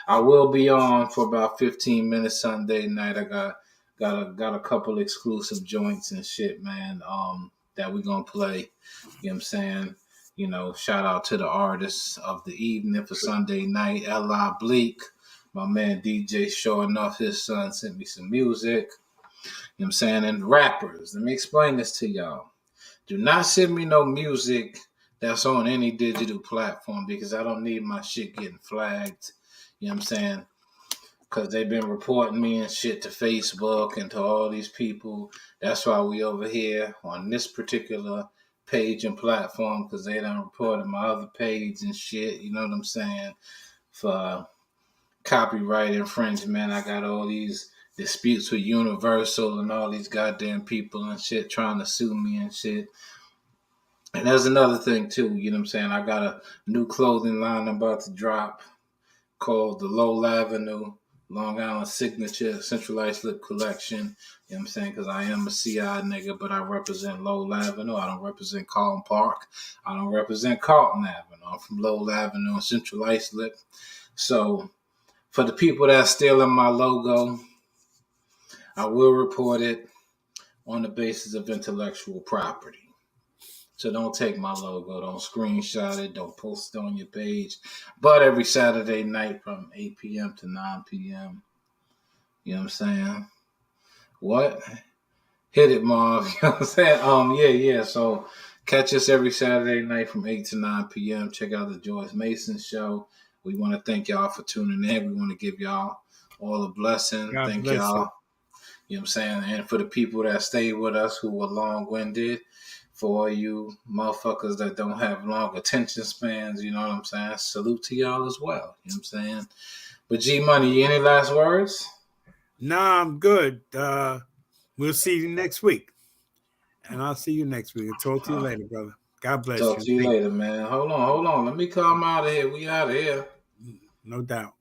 I will be on for about 15 minutes Sunday night. I got a couple exclusive joints and shit, man, that we're gonna play. You know what I'm saying? Shout out to the artists of the evening for Sunday night, L.I. Bleak. My man DJ showing off his son sent me some music. You know what I'm saying? And rappers, let me explain this to y'all. Do not send me no music that's on any digital platform, because I don't need my shit getting flagged. You know what I'm saying? Because they've been reporting me and shit to Facebook and to all these people. That's why we over here on this particular page and platform, because they done reported my other page and shit. You know what I'm saying? For copyright infringement. I got all these disputes with Universal and all these goddamn people and shit trying to sue me and shit. And there's another thing too, you know what I'm saying? I got a new clothing line I'm about to drop called the Lowell Avenue Long Island Signature Centralized Lip Collection. You know what I'm saying? Because I am a CI nigga, but I represent Lowell Avenue. I don't represent Carlton Park. I don't represent Carlton Avenue. I'm from Lowell Avenue and Centralized Lip. So for the people that's stealing my logo, I will report it on the basis of intellectual property. So don't take my logo, don't screenshot it, don't post it on your page. But every Saturday night from 8 p.m. to 9 p.m., you know what I'm saying? What? Hit it, Marv. You know what I'm saying? Yeah. So catch us every Saturday night from 8 to 9 p.m. Check out the Joyce Mason Show. We want to thank y'all for tuning in. We want to give y'all all a blessing. God thank bless y'all. You know what I'm saying? And for the people that stayed with us who were long-winded, for all you motherfuckers that don't have long attention spans, you know what I'm saying? Salute to y'all as well. You know what I'm saying? But G Money, any last words? Nah, I'm good. We'll see you next week. And I'll see you next week. I'll talk to you later, brother. God bless you. Talk to you later, man. Hold on. Let me come out of here. We out of here. No doubt.